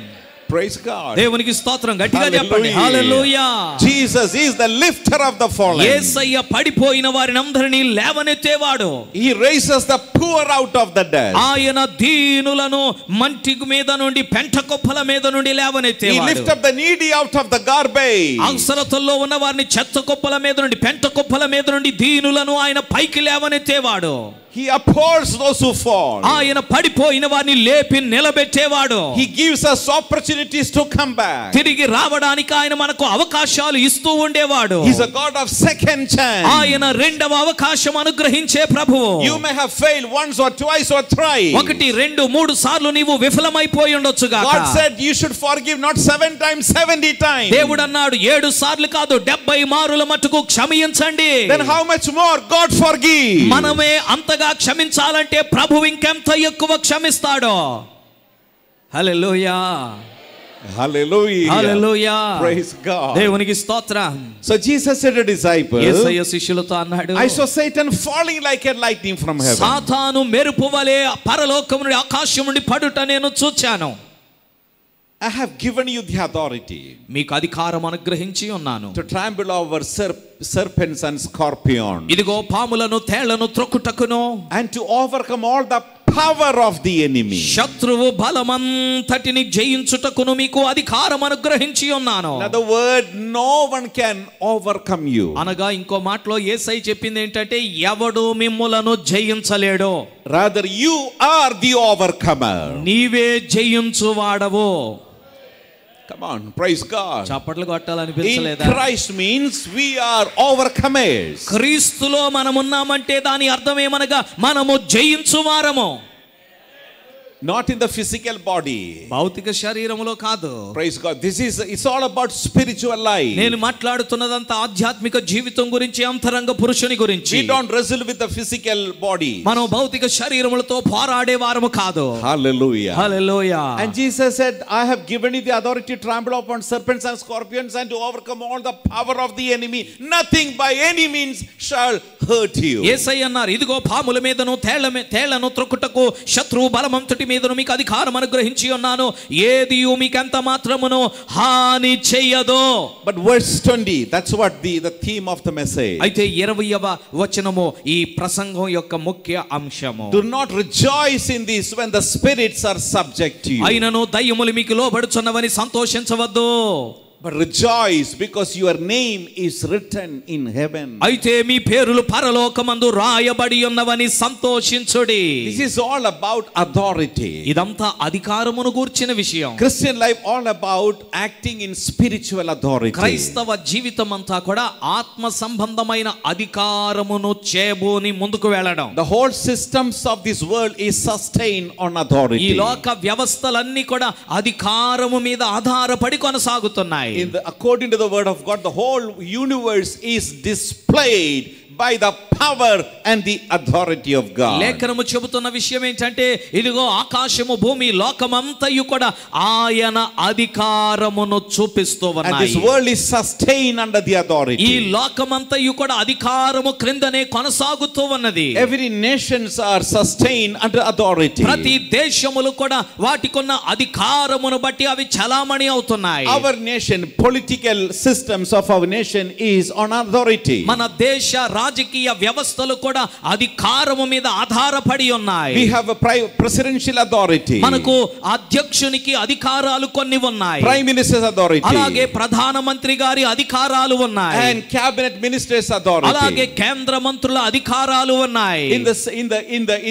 [SPEAKER 1] Praise God.
[SPEAKER 2] దేవునికి స్తోత్రం, గట్టిగా చెప్పండి హల్లెలూయా.
[SPEAKER 1] Jesus is the lifter of the fallen.
[SPEAKER 2] యేసయ్య పడిపోయిన వారిని అందరినీ లేవనెత్తేవాడు.
[SPEAKER 1] He raises the poor out of the dead.
[SPEAKER 2] ఆయన దీనులను మంటి మీద నుండి, పెంట కుప్పల మీద నుండి లేవనెత్తేవాడు.
[SPEAKER 1] He lifts up the needy out of the garbage.
[SPEAKER 2] అవసరతల్లో ఉన్న వారిని చెత్త కుప్పల మీద నుండి, పెంట కుప్పల మీద నుండి దీనులను ఆయన పైకి లేవనెత్తేవాడు.
[SPEAKER 1] He upholds those who fall.
[SPEAKER 2] ఆయన పడిపోయిన వారిని లేపి నిలబెట్టేవాడు.
[SPEAKER 1] He gives us opportunities to come back.
[SPEAKER 2] తిరిగి రావడానికి ఆయన మనకు అవకాశాలు ఇస్తూ ఉండేవాడు.
[SPEAKER 1] He's a God of second chance.
[SPEAKER 2] ఆయన రెండవ అవకాశం అనుగ్రహించే ప్రభువు.
[SPEAKER 1] You may have failed once or twice or thrice.
[SPEAKER 2] 1, 2, 3 సార్లు నీవు విఫలమైపోయి ఉండొచ్చు గాక.
[SPEAKER 1] God said you should forgive not 7 times, 70 times.
[SPEAKER 2] దేవుడు అన్నాడు 7 సార్లు కాదు 70 మారుల మట్టుకు క్షమించండి.
[SPEAKER 1] Then how much more God forgive?
[SPEAKER 2] మనమే అంతగా క్షమించాలంటే ప్రభు ఇంకెంత ఎక్కువ క్షమిస్తాడో. హల్లెలూయా.
[SPEAKER 1] Hallelujah.
[SPEAKER 2] హల్లెలూయా.
[SPEAKER 1] Praise God.
[SPEAKER 2] దేవునికి స్తోత్రం.
[SPEAKER 1] So Jesus said to disciples,
[SPEAKER 2] యేసయ్య శిష్యులతో అన్నాడు,
[SPEAKER 1] I saw Satan falling like a lightning from heaven.
[SPEAKER 2] సాతాను మెరుపు వలె పరలోకము నుండి, ఆకాశం నుండి పడుట నేను చూచాను.
[SPEAKER 1] I have given you the authority
[SPEAKER 2] మీకు అధికారం అనుగ్రహించి ఉన్నాను.
[SPEAKER 1] to trample over serpents and scorpions.
[SPEAKER 2] ఇదిగో పాములను తేళ్లను త్రొక్కుటకును,
[SPEAKER 1] and to overcome all the power of the enemy.
[SPEAKER 2] శత్రువు బలమంతటిని జయించుటకును మీకు అధికారం అనుగ్రహించి ఉన్నాను.
[SPEAKER 1] Another word, no one can overcome you.
[SPEAKER 2] అనగా ఇంకో మాటలో యేసయ్య చెప్పింది ఏంటంటే, ఎవడు మిమ్ములను జయించలేడు.
[SPEAKER 1] Rather you are the overcomer.
[SPEAKER 2] నీవే జయించువాడవు.
[SPEAKER 1] Come on, praise God.
[SPEAKER 2] చప్పట్లు
[SPEAKER 1] In
[SPEAKER 2] కొట్టాలనిపించలేదా?
[SPEAKER 1] Christ means we are overcomers.
[SPEAKER 2] క్రీస్తులో మనమున్నామంటే దాని అర్థం ఏమనగా మనము జయించువారము.
[SPEAKER 1] Not in the physical body.
[SPEAKER 2] భౌతిక శరీరములో కాదు.
[SPEAKER 1] Praise God. It's all about spiritual life.
[SPEAKER 2] నేను మాట్లాడుతున్నదంతా ఆధ్యాత్మిక జీవితం గురించి, అంతరంగ పురుషుని గురించి.
[SPEAKER 1] We don't wrestle with the physical body.
[SPEAKER 2] మనం భౌతిక శరీరములతో పోరాడే వారము కాదు.
[SPEAKER 1] Hallelujah.
[SPEAKER 2] Hallelujah.
[SPEAKER 1] And Jesus said, I have given you the authority to trample upon serpents and scorpions and to overcome all the power of the enemy. Nothing by any means shall hurt you.
[SPEAKER 2] యేసయ్య అన్నారు, ఇదిగో పాముల మీదను తేళ్లను త్రొక్కుటకు శత్రువు బలమంతటి మీదను మీకు అధికారం అనుగ్రహించి ఉన్నాను, ఏదియు మీకు ఎంత మాత్రమును హాని చేయదు.
[SPEAKER 1] But verse 20, that's what the theme of the message.
[SPEAKER 2] అయితే 20వ వచనము ఈ ప్రసంగం యొక్క ముఖ్య అంశము.
[SPEAKER 1] Do not rejoice in this when the spirits are subject to you.
[SPEAKER 2] అయినను దయ్యములు మీకు లోబడుచున్నవని సంతోషించవద్దు.
[SPEAKER 1] But rejoice because your name is written in heaven.
[SPEAKER 2] అయితే మీ పేరులు పరలోకమందు రాయబడి ఉన్నవని సంతోషించుడి.
[SPEAKER 1] This is all about authority.
[SPEAKER 2] ఇదంతా అధికారమును గూర్చిన విషయం.
[SPEAKER 1] Christian life all about acting in spiritual authority.
[SPEAKER 2] క్రైస్తవ జీవితం అంతా కూడా ఆత్మ సంబంధమైన అధికారమును చేబూని ముందుకు వెళ్ళడం.
[SPEAKER 1] The whole systems of this world is sustained on authority.
[SPEAKER 2] ఈ లోక వ్యవస్థలన్నీ కూడా అధికారము మీద ఆధారపడి కొనసాగుతున్నాయి.
[SPEAKER 1] According to the word of God, the whole universe is displayed by the power and the authority of God.
[SPEAKER 2] లేఖనము చెబుతున్న విషయం ఏంటంటే, ఇదిగో ఆకాశము భూమి లోకమంతయు కూడా ఆయన అధికారమును చూపిస్తూ ఉన్నాయి.
[SPEAKER 1] And this world is sustained under the authority.
[SPEAKER 2] ఈ లోకమంతయు కూడా అధికారము క్రిందనే కొనసాగుతూ ఉన్నది.
[SPEAKER 1] Every nations are sustained under authority.
[SPEAKER 2] ప్రతి దేశములు కూడా వాటికున్న అధికారమును బట్టి అవి చలామణి అవుతున్నాయి.
[SPEAKER 1] Our nation, political systems of our nation is on authority.
[SPEAKER 2] మన దేశ రాజకీయ వ్యవస్థలు కూడా అధికారము మీద ఆధారపడి ఉన్నాయి.
[SPEAKER 1] We have a presidential authority.
[SPEAKER 2] మనకు అధ్యక్షునికి అధికారాలు కొన్ని ఉన్నాయి.
[SPEAKER 1] Prime minister's authority.
[SPEAKER 2] అలాగే ప్రధానమంత్రి గారి అధికారాలు ఉన్నాయి.
[SPEAKER 1] And cabinet minister's authority.
[SPEAKER 2] అలాగే కేంద్ర మంత్రుల అధికారాలు ఉన్నాయి.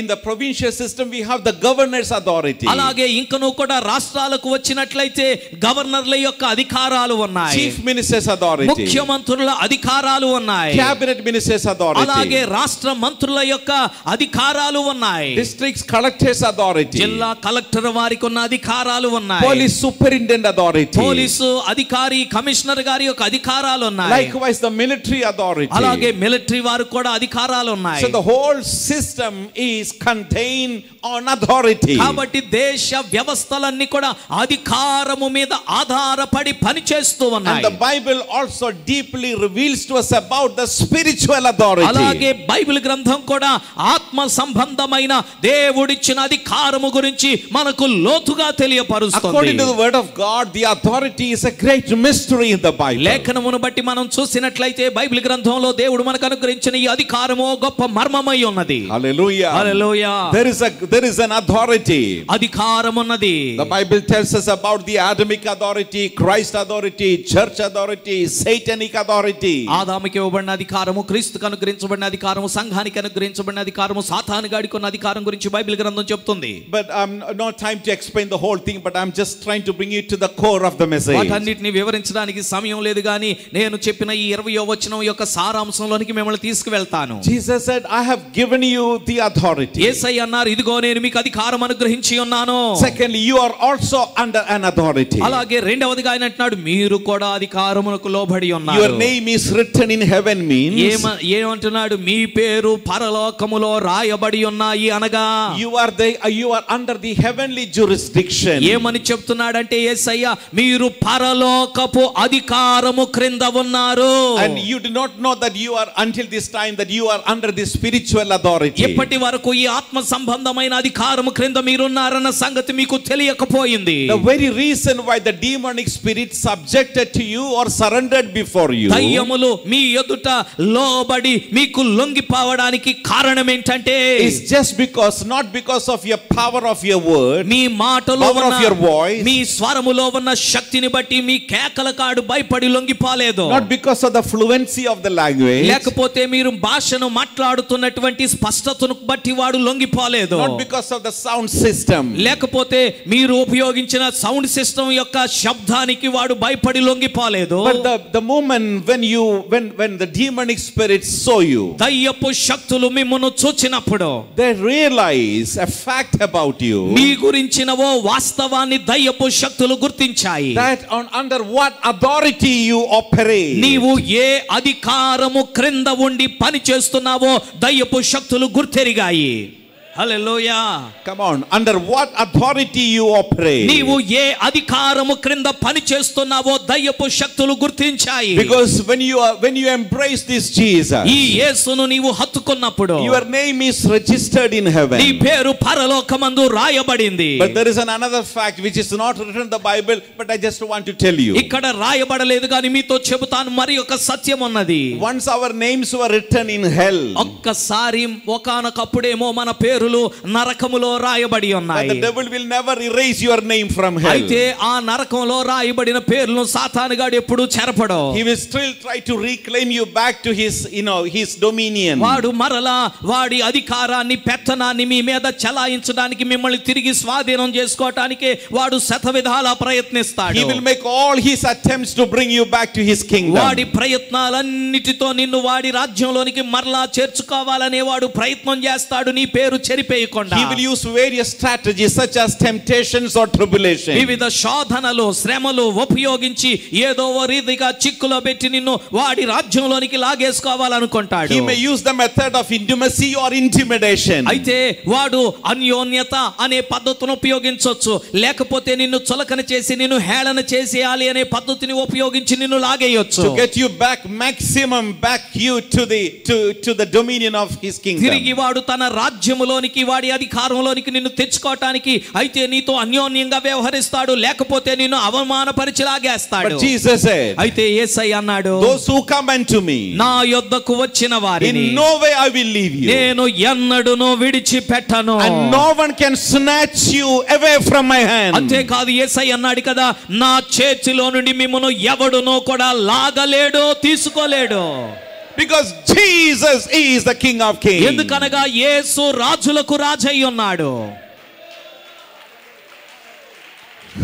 [SPEAKER 1] In the provincial system we have the governor's authority.
[SPEAKER 2] అలాగే ఇంకను కూడా రాష్ట్రాలకు వచ్చినట్లయితే గవర్నర్ల యొక్క అధికారాలు ఉన్నాయి.
[SPEAKER 1] Chief minister's authority.
[SPEAKER 2] ముఖ్యమంత్రుల అధికారాలు ఉన్నాయి.
[SPEAKER 1] Cabinet minister's authority.
[SPEAKER 2] అలాగే రాష్ట్ర మంత్రుల యొక్క అధికారాలు ఉన్నాయి.
[SPEAKER 1] Districts collector's authority.
[SPEAKER 2] జిల్లా కలెక్టర్ వారికి ఉన్న అధికారాలు ఉన్నాయి.
[SPEAKER 1] Police superintendent authority.
[SPEAKER 2] పోలీసు అధికారి కమిషనర్ గారి యొక్క అధికారాలు ఉన్నాయి.
[SPEAKER 1] Likewise the military authority.
[SPEAKER 2] అలాగే మిలిటరీ వారికి కూడా అధికారాలు ఉన్నాయి.
[SPEAKER 1] So the whole system is contained on authority.
[SPEAKER 2] కాబట్టి దేశ వ్యవస్థలన్నీ కూడా అధికారము మీద ఆధారపడి పనిచేస్తూ ఉన్నాయి.
[SPEAKER 1] And the Bible also deeply reveals to us about the spiritual authority.
[SPEAKER 2] అలాగే బైబిల్ గ్రంథం కూడా ఆత్మ సంబంధమైన దేవుడిచ్చిన అధికారము గురించి మనకు లోతుగా తెలియపరుస్తుంది.
[SPEAKER 1] According to the word of God, the authority is a great mystery in the Bible.
[SPEAKER 2] లేఖనమును బట్టి మనం చూసినట్లయితే బైబిల్ గ్రంథంలో దేవుడు మనకు అనుగ్రహించిన ఈ అధికారము గొప్ప మర్మమై ఉన్నది.
[SPEAKER 1] Hallelujah.
[SPEAKER 2] Hallelujah.
[SPEAKER 1] There is an authority.
[SPEAKER 2] అధికారం ఉన్నది.
[SPEAKER 1] The Bible tells us about the Adamic authority, Christ authority, church authority, satanic authority.
[SPEAKER 2] ఆదాముకి ఇవ్వబడిన అధికారము, క్రీస్తుకు అనుగ్రహించబడిన అధికారము, సంఘానికి అనుగ్రహించబడిన అధికారము, సాతానుగాడికి ఉన్న అధికారం గురించి బైబిల్ గ్రంథం చెప్తుంది.
[SPEAKER 1] But not time to explain the whole thing, but I'm just trying to bring you to the core of the message.
[SPEAKER 2] వాటన్నిటిని వివరించడానికి సమయం లేదు కానీ నేను చెప్పిన ఈ 20వ వచనం యొక్క సారాంశంలోనికి మిమ్మల్ని తీసుకువెళ్తాను.
[SPEAKER 1] Jesus said, I have given you the authority.
[SPEAKER 2] యేసయ్య అన్నారు, ఇదిగో నేను మీకు అధికారం అనుగ్రహించి ఉన్నాను.
[SPEAKER 1] Secondly, you are also under an authority.
[SPEAKER 2] అలాగే రెండవదిగా ఆయన అంటున్నాడు, మీరు కూడా అధికారమునకు లోబడి ఉన్నారు.
[SPEAKER 1] Your name is written in heaven means
[SPEAKER 2] ఏమంటున్నాడు, మీ పేరు పరలోకములో రాయబడి ఉన్నాయి అనగా
[SPEAKER 1] you are under the heavenly jurisdiction.
[SPEAKER 2] ఏమని చెప్తున్నాడంటే యేసయ్య, మీరు పరలోకపు అధికారము క్రింద ఉన్నారు.
[SPEAKER 1] And you do not know that you are until this time that you are under the spiritual authority.
[SPEAKER 2] ఇప్పటి వరకు ఈ ఆత్మ సంబంధమైన అధికారము క్రింద మీరున్నారన్న సంగతి మీకు తెలియకపోయింది.
[SPEAKER 1] The very reason why the demonic spirit subjected to you or surrendered before you
[SPEAKER 2] దయ్యములు మీ ఎదుట లోబడి లోబడి మీకు లొంగిపోవడానికి కారణం ఏంటంటే
[SPEAKER 1] it's just because, not because of your power of your word,
[SPEAKER 2] మీ మాటలో
[SPEAKER 1] power of your voice,
[SPEAKER 2] మీ స్వరములో ఉన్న శక్తిని బట్టి మీ కేకల కాడు భయపడి లొంగిపోలేదు.
[SPEAKER 1] not because of the fluency of the language,
[SPEAKER 2] లేకపోతే మీరు భాషను మాట్లాడుతున్నటువంటి స్పష్టతను బట్టి వాడు లొంగిపోలేదు.
[SPEAKER 1] not because of the sound system,
[SPEAKER 2] లేకపోతే మీరు ఉపయోగించిన సౌండ్ సిస్టమ్ యొక్క శబ్దానికి వాడు భయపడి లొంగిపోలేదు.
[SPEAKER 1] but the moment when the demonic spirits saw you,
[SPEAKER 2] దయ్యపు శక్తులు మిమ్మును చూచినప్పుడు
[SPEAKER 1] they realize a fact about you,
[SPEAKER 2] మీ గురించిన ఓ వాస్తవాన్ని దయ్యపు శక్తులు గుర్తించాయి.
[SPEAKER 1] that under what authority you operate.
[SPEAKER 2] నీవు ఏ అధికారము క్రింద ఉండి పని చేస్తున్నావో దయ్యపు శక్తులు గుర్తెరిగాయి. హల్లెలూయా.
[SPEAKER 1] Come on, under what authority you operate.
[SPEAKER 2] నీవు ఏ అధికారము క్రింద పని చేస్తున్నావో దయ్యపు శక్తులు గుర్తించాయి.
[SPEAKER 1] Because when you embrace this Jesus,
[SPEAKER 2] ఈ యేసును నీవు హత్తుకున్నప్పుడు
[SPEAKER 1] your name is registered in heaven.
[SPEAKER 2] నీ పేరు పరలోకమందు రాయబడింది.
[SPEAKER 1] But there is another fact which is not written in the Bible, but I just want to tell you.
[SPEAKER 2] ఇక్కడ రాయబడలేదు కానీ మీతో చెబుతాను, మరి ఒక సత్యం ఉన్నది.
[SPEAKER 1] Once our names were written in hell,
[SPEAKER 2] ఒక్కసారి ఒకానొకప్పుడేమో మన పేరులు నరకములో రాయబడి ఉన్నాయి.
[SPEAKER 1] but the devil will never erase your name from hell.
[SPEAKER 2] అయితే ఆ నరకంలో రాయబడిన పేర్లను సాతానుగాడు ఎప్పుడు చెరపడు.
[SPEAKER 1] He will still try to reclaim you back to his dominion.
[SPEAKER 2] వాడు మరలా వాడి అధికారాన్ని పెత్తనాన్ని మీ మీద చలాయించడానికి మిమ్మల్ని తిరిగి స్వాధీనం చేసుకోవటానికి వాడు శతవిధాలా ప్రయత్నిస్తాడు.
[SPEAKER 1] He will make all his attempts to bring you back to his kingdom.
[SPEAKER 2] వాడి ప్రయత్నాలన్నిటితో నిన్ను వాడి రాజ్యంలోనికి మరలా చేర్చుకోవాలనే వాడు ప్రయత్నం చేస్తాడు నీ పేరు చెరిపేయకుండా.
[SPEAKER 1] He will use various strategies such as temptations or tribulation.
[SPEAKER 2] వివిధ శోధనలు శ్రమలు ఉపయోగించి ఏదో ఓ రీతిగా చిక్కులో పెట్టి నిన్ను వాడి రాజ్యంలోనికి లాగేసుకోవాలనుకుంటాడు.
[SPEAKER 1] He may use the method of intimacy or intimidation.
[SPEAKER 2] అయితే వాడు అన్యోన్యత అనే పద్ధతిని ఉపయోగించవచ్చు, లేకపోతే నిన్ను చులకన చేసి నిన్ను హేళన చేసేయాలి అనే పద్ధతిని ఉపయోగించి నిన్ను లాగేయొచ్చు.
[SPEAKER 1] To get you back you to the dominion of his kingdom.
[SPEAKER 2] తిరిగి వాడు తన రాజ్యములోనికి వాడి అధికారంలోనికి నిన్ను తెచ్చుకోవటానికి అయితే నీతో అన్యోన్యంగా వ్యవహరిస్తాడు, లేకపోతే నిన్ను అవమానపరిచి లాగేస్తాడు.
[SPEAKER 1] But Jesus said,
[SPEAKER 2] అయితే యేసయ్య అన్నాడు,
[SPEAKER 1] those who come unto me,
[SPEAKER 2] నా యొద్దకు వచ్చిన వారిని
[SPEAKER 1] in no way I will leave you,
[SPEAKER 2] నేను ఎన్నడూను విడిచిపెట్టను,
[SPEAKER 1] and no one can snatch you away from my hand.
[SPEAKER 2] అంతేకాదు యేసయ్య అన్నాడు కదా, నా చేతిలో నుండి మిమ్మును ఎవడునో కూడా లాగలేడు, తీసుకోలేడు.
[SPEAKER 1] Because Jesus is the King of Kings.
[SPEAKER 2] ఎందుకనగా యేసు రాజులకు రాజై ఉన్నాడు.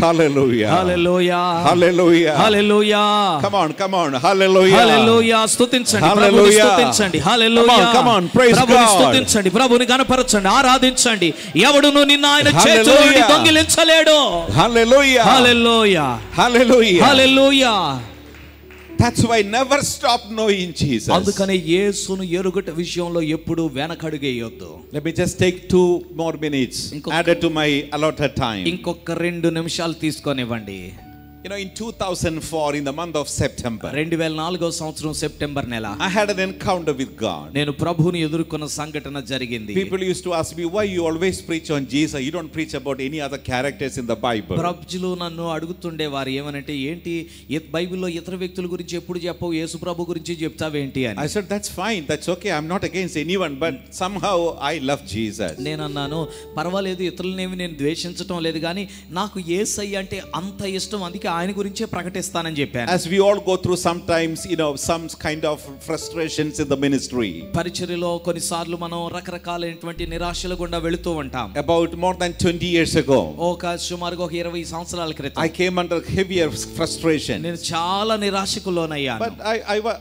[SPEAKER 1] Hallelujah.
[SPEAKER 2] Hallelujah.
[SPEAKER 1] Hallelujah.
[SPEAKER 2] Hallelujah.
[SPEAKER 1] Come on. Hallelujah.
[SPEAKER 2] హల్లెలూయా. స్తుతించండి, ప్రభువుని స్తుతించండి. హల్లెలూయా.
[SPEAKER 1] Come on, praise
[SPEAKER 2] ప్రభువుని
[SPEAKER 1] God.
[SPEAKER 2] స్తుతించండి, ప్రభువుని గణపరచండి, ఆరాధించండి. ఎవడును నిన్ను ఆయన చేతిలో నుండి దొంగిలించలేడు.
[SPEAKER 1] Hallelujah.
[SPEAKER 2] Hallelujah.
[SPEAKER 1] Hallelujah.
[SPEAKER 2] Hallelujah.
[SPEAKER 1] That's why never stop knowing Jesus.
[SPEAKER 2] అందుకనే యేసును ఎరుగుట విషయంలో ఎప్పుడు వెనకడుగేయొద్దు.
[SPEAKER 1] Let me just take 2 more minutes added to my allotted time.
[SPEAKER 2] ఇంకొక 2 నిమిషాలు తీసుకొనివ్వండి.
[SPEAKER 1] You know, in 2004, in the month of September,
[SPEAKER 2] 2004వ సంవత్సరం సెప్టెంబర్ నెల
[SPEAKER 1] I had an encounter with God.
[SPEAKER 2] నేను ప్రభువుని ఎదుర్కొన్న సంఘటన జరిగింది.
[SPEAKER 1] People used to ask me, why you always preach on Jesus? You don't preach about any other characters in the Bible.
[SPEAKER 2] ప్రజలు నన్ను అడుగుతుండే వారు ఏమనంటే, ఏంటి బైబిల్లో ఇతర వ్యక్తుల గురించి ఎప్పుడు చెప్పవు, యేసు ప్రభు గురించి చెప్తావేంటి అని.
[SPEAKER 1] I said, that's fine, that's okay, I'm not against anyone, but somehow I love Jesus.
[SPEAKER 2] నేను అన్నాను, పర్వాలేదు, ఇతరులనేమి నేను ద్వేషించడం లేదు, కానీ నాకు యేసయ్య అంటే అంత ఇష్టం, అందుకే ఆయన గురించే ప్రకటిస్తానని చెప్పాను.
[SPEAKER 1] As we all go through sometimes, some kind of frustrations in the ministry.
[SPEAKER 2] పరిచర్యలో కొన్నిసార్లు మనం రకరకాలైనటువంటి నిరాశల గుండా వెళుతూ ఉంటాం.
[SPEAKER 1] About more than 20 years ago,
[SPEAKER 2] సుమారుగా 20 సంవత్సరాల క్రితం
[SPEAKER 1] I came under heavier frustration.
[SPEAKER 2] నేను చాలా నిరాశకు లోనయ్యాను.
[SPEAKER 1] But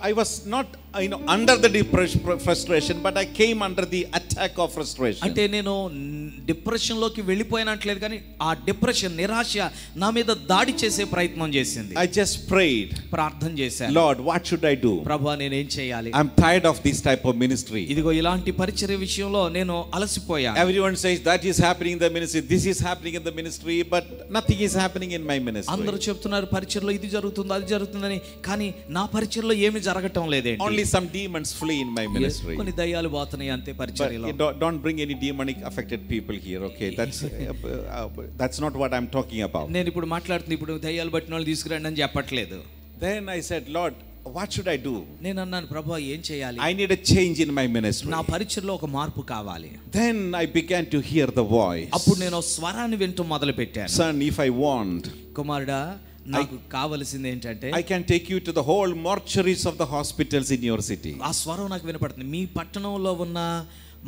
[SPEAKER 1] I was not under the frustration, but I came under the attack of frustration.
[SPEAKER 2] అంటే నేను డిప్రెషన్ లోకి వెళ్ళిపోయినట్లేదు, కానీ ఆ డిప్రెషన్ నిరాశ నా మీద దాడి చేసే ప్రయత్నం చేసింది.
[SPEAKER 1] I just prayed,
[SPEAKER 2] ప్రార్థన చేశాను,
[SPEAKER 1] Lord, what should I do?
[SPEAKER 2] ప్రభువా, నేను ఏం చేయాలి?
[SPEAKER 1] I'm tired of this type of ministry.
[SPEAKER 2] ఇదిగో ఇలాంటి పరిచర్య విషయంలో నేను అలసిపోయాను.
[SPEAKER 1] Everyone says that is happening in the ministry, this is happening in the ministry, but nothing is happening in my ministry.
[SPEAKER 2] అందరూ చెప్తున్నారు పరిచర్యలో ఇది జరుగుతుంది అది జరుగుతుందని, కానీ నా పరిచర్యలో ఏమీ జరగటం లేదేంటి?
[SPEAKER 1] Only some demons flee in my ministry.
[SPEAKER 2] కొన్ని దయ్యాలు పోతున్నాయి అంతే పరిచర్యలో.
[SPEAKER 1] Don't bring any demonic affected people here, okay? That's not what I'm talking about.
[SPEAKER 2] నేను ఇప్పుడు మాట్లాడుతున్నా, ఇప్పుడు దయ్యాలు పట్టిన వాళ్ళు తీసుకురండి అని చెప్పట్లేదు.
[SPEAKER 1] Then I said, Lord, what should I do?
[SPEAKER 2] నేను అన్నాను, ప్రభువా ఏం చేయాలి?
[SPEAKER 1] I need a change in my ministry.
[SPEAKER 2] నా పరిచర్లో ఒక మార్పు కావాలి.
[SPEAKER 1] Then I began to hear the voice.
[SPEAKER 2] అప్పుడు నేను స్వరాన్ని వింటూ మొదలు పెట్టాను.
[SPEAKER 1] Son, if I want,
[SPEAKER 2] కుమారుడా, నాకు కావాల్సింది ఏంటంటే,
[SPEAKER 1] I can take you to the whole mortuaries of the hospitals in your city.
[SPEAKER 2] ఆ స్వరం నాకు వినపడుతుంది. మీ పట్టణంలో ఉన్న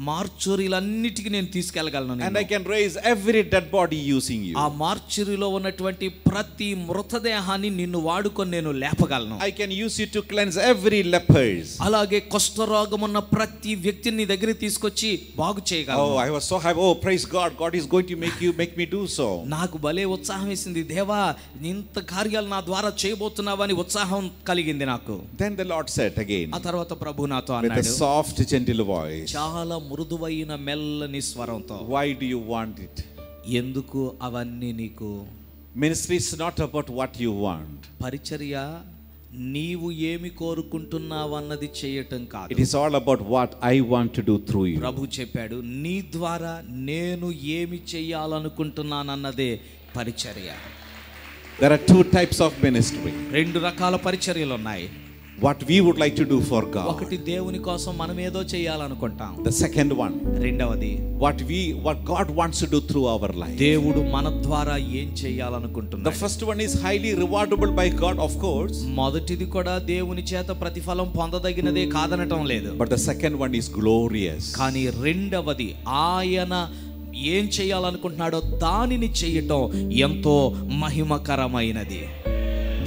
[SPEAKER 2] మార్చురీలన్నిటికీ నేను తీసుకెళ్ళగలను.
[SPEAKER 1] And I can raise every dead body using you.
[SPEAKER 2] ఆ మార్చురీలో ఉన్నటువంటి ప్రతి మృతదేహాన్ని నిన్ను వాడుకొని నేను లేపగలను.
[SPEAKER 1] I can use you to cleanse every lepers.
[SPEAKER 2] అలాగే కుష్ఠరోగం ఉన్న ప్రతి వ్యక్తిని నీ దగ్గరికి తీసుకొచ్చి బాగు చేయగలను.
[SPEAKER 1] Oh, I was so happy. Oh, praise God. God is going to make me do so.
[SPEAKER 2] నాకు భలే ఉత్సాహం వేసింది. దేవా, ఇంత కార్యాలు నా ద్వారా చేయబోతున్నావని ఉత్సాహం కలిగింది నాకు.
[SPEAKER 1] Then the Lord said again,
[SPEAKER 2] ఆ తర్వాత ప్రభు నాతో
[SPEAKER 1] with a
[SPEAKER 2] అన్నాడు,
[SPEAKER 1] soft, gentle voice,
[SPEAKER 2] చాలా మృదువైన మెల్లని స్వరంతో,
[SPEAKER 1] why do you want it?
[SPEAKER 2] ఎందుకు అవన్నీ నీకు?
[SPEAKER 1] Ministry is not about what you want.
[SPEAKER 2] పరిచర్య నీవు ఏమి కోరుకుంటున్నావన్నది చేయటం కాదు.
[SPEAKER 1] It is all about what I want to do through you.
[SPEAKER 2] ప్రభు చెప్పాడు, నీ ద్వారా నేను ఏమి చేయాలనుకుంటున్నానన్నదే పరిచర్య.
[SPEAKER 1] There are two types of ministry.
[SPEAKER 2] రెండు రకాల పరిచర్యలు ఉన్నాయి.
[SPEAKER 1] What we would like to do for God.
[SPEAKER 2] ఒకటి దేవుని కోసం మనం ఏదో చేయాలనుకుంటాం.
[SPEAKER 1] The second one,
[SPEAKER 2] రెండవది
[SPEAKER 1] what God wants to do through our life.
[SPEAKER 2] దేవుడు మన ద్వారా ఏం చేయాలనుకుంటున్నాడు.
[SPEAKER 1] The first one is highly rewardable by God, of course.
[SPEAKER 2] మొదటిది కూడా దేవుని చేత ప్రతిఫలం పొందదగినదే కాదనటం లేదు.
[SPEAKER 1] But the second one is glorious.
[SPEAKER 2] కానీ రెండవది ఆయన ఏం చేయాలనుకుంటున్నాడో దానిని చేయటం ఎంతో మహిమకరమైనది.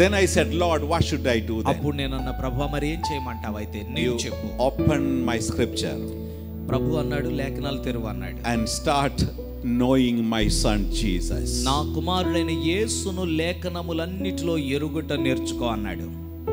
[SPEAKER 1] Then I said, Lord, what should I do then?
[SPEAKER 2] అప్పుడు నేను అన్న, ప్రభువా మరి ఏం చేయమంటావు? అయితే నీవు చెప్పు.
[SPEAKER 1] Open my scripture.
[SPEAKER 2] ప్రభు అన్నాడు, లేఖనాలు తెరువు అన్నాడు.
[SPEAKER 1] And start knowing my son Jesus.
[SPEAKER 2] నా కుమారుడైన యేసును లేఖనములన్నిటిలో ఎరుగుట నేర్చుకో అన్నాడు.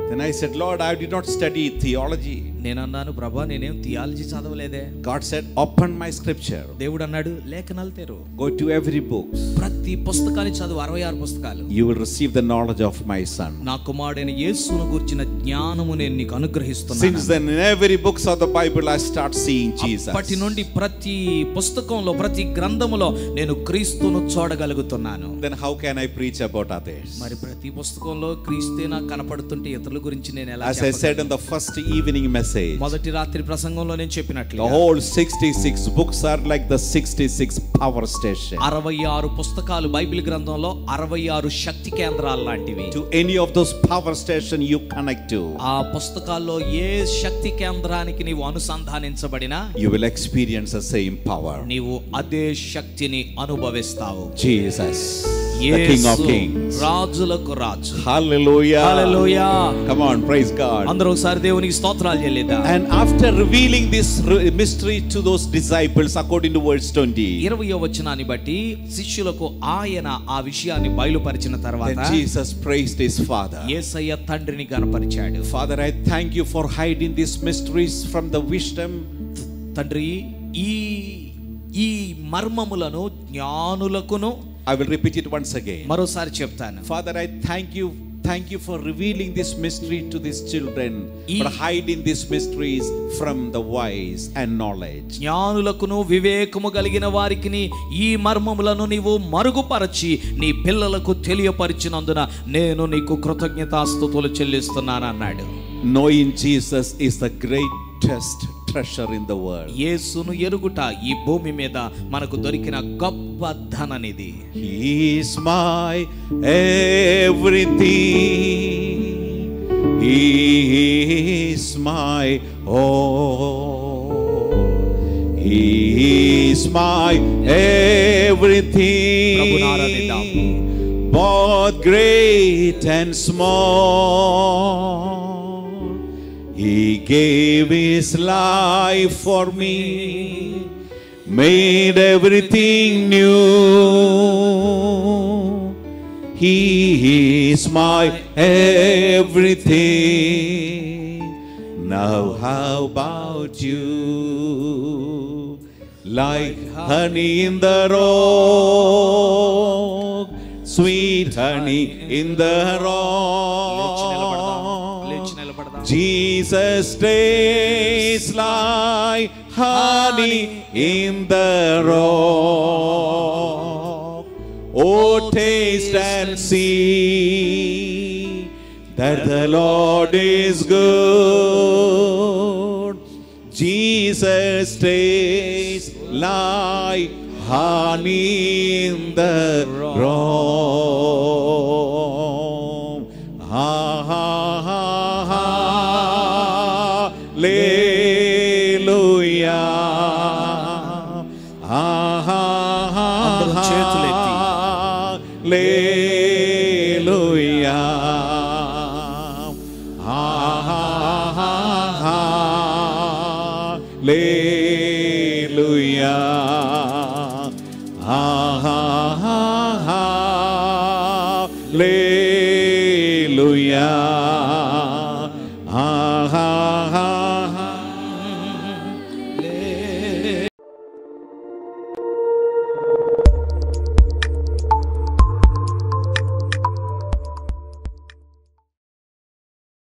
[SPEAKER 1] Then I said, Lord, I did not study theology.
[SPEAKER 2] నేను అన్నాను, ప్రభువా నేనేం theology చదవలేదే.
[SPEAKER 1] God said, open my scripture.
[SPEAKER 2] దేవుడు అన్నాడు, లేఖనాలు తెరువు.
[SPEAKER 1] Go to every book.
[SPEAKER 2] ప్రతి పుస్తకాన్ని చదువు, 66 పుస్తకాలు.
[SPEAKER 1] You will receive the knowledge of my son.
[SPEAKER 2] నా కుమారుడైన యేసును గురించిన జ్ఞానము నేను నీకు అనుగ్రహిస్తున్నాను.
[SPEAKER 1] Since then, in every books of the Bible, I start seeing Jesus.
[SPEAKER 2] అప్పటి నుండి ప్రతి పుస్తకంలో, ప్రతి గ్రంథములో నేను క్రీస్తును చూడగలుగుతున్నాను.
[SPEAKER 1] Then how can I preach about others?
[SPEAKER 2] మరి ప్రతి పుస్తకంలో క్రీస్తే నాకు కనపడుతుంటే ఇతరుల గురించి నేను ఎలా
[SPEAKER 1] As I said in the first evening message,
[SPEAKER 2] మొదటి రాత్రి ప్రసంగంలో నేను చెప్పినట్లు,
[SPEAKER 1] the whole 66 books are like the 66 power station.
[SPEAKER 2] 66 పుస్తకాలు బైబిల్ గ్రంథంలో 66 శక్తి కేంద్రాలు లాంటివి.
[SPEAKER 1] To any of those power station you connect to,
[SPEAKER 2] ఆ పుస్తకాల్లో ఏ శక్తి కేంద్రానికి నీవు అనుసంధానించబడినా,
[SPEAKER 1] you will experience the same power.
[SPEAKER 2] నీవు అదే శక్తిని అనుభవిస్తావు.
[SPEAKER 1] Jesus, the King of Kings,
[SPEAKER 2] రాజులకు రాజు.
[SPEAKER 1] Hallelujah.
[SPEAKER 2] Hallelujah.
[SPEAKER 1] Come on, praise God.
[SPEAKER 2] అందరూ ఒకసారి దేవునికి స్తోత్రాలు చెల్లిద్దాం.
[SPEAKER 1] And after revealing this mystery to those disciples according to verse 20,
[SPEAKER 2] 20వ వచనాన్ని బట్టి శిష్యులకు ఆయన ఆ విషయాన్ని బయలుపరిచిన తర్వాత
[SPEAKER 1] then Jesus praised his Father.
[SPEAKER 2] యేసయ్య తండ్రిని గణపరిచాడు.
[SPEAKER 1] Father, I thank you for hiding these mysteries from the wisdom.
[SPEAKER 2] తండ్రి, ఈ మర్మములను జ్ఞానులకును,
[SPEAKER 1] I will repeat it once again.
[SPEAKER 2] మరోసారి చెప్తాను.
[SPEAKER 1] Father, I thank you for revealing this mystery to these children, for hiding these mysteries from the wise and knowledge.
[SPEAKER 2] జ్ఞానులకును వివేకము కలిగిన వారికి ఈ మర్మములను నీవు మరుగుపరచి నీ పిల్లలకు తెలియపరిచినందున నేను నీకు కృతజ్ఞతాస్తుతులు చెల్లిస్తున్నాను అన్నాడు.
[SPEAKER 1] Knowing Jesus is the greatest treasure in the world.
[SPEAKER 2] యేసును ఎరుగుట ఈ భూమి మీద మనకు దొరికిన గొప్ప ధననిధి.
[SPEAKER 1] He is my everything. He is my all. He is my everything. Both great and small. He gave his life for me, made everything new. He is my everything. Now how about you? Like honey in the rock, sweet honey in the rock. Jesus tastes like honey in the rock. Oh, taste and see that the Lord is good. Jesus tastes like honey in the room. Hallelujah.
[SPEAKER 2] అందరూ చేతులెత్తి.
[SPEAKER 1] Hallelujah. Hallelujah. Hallelujah.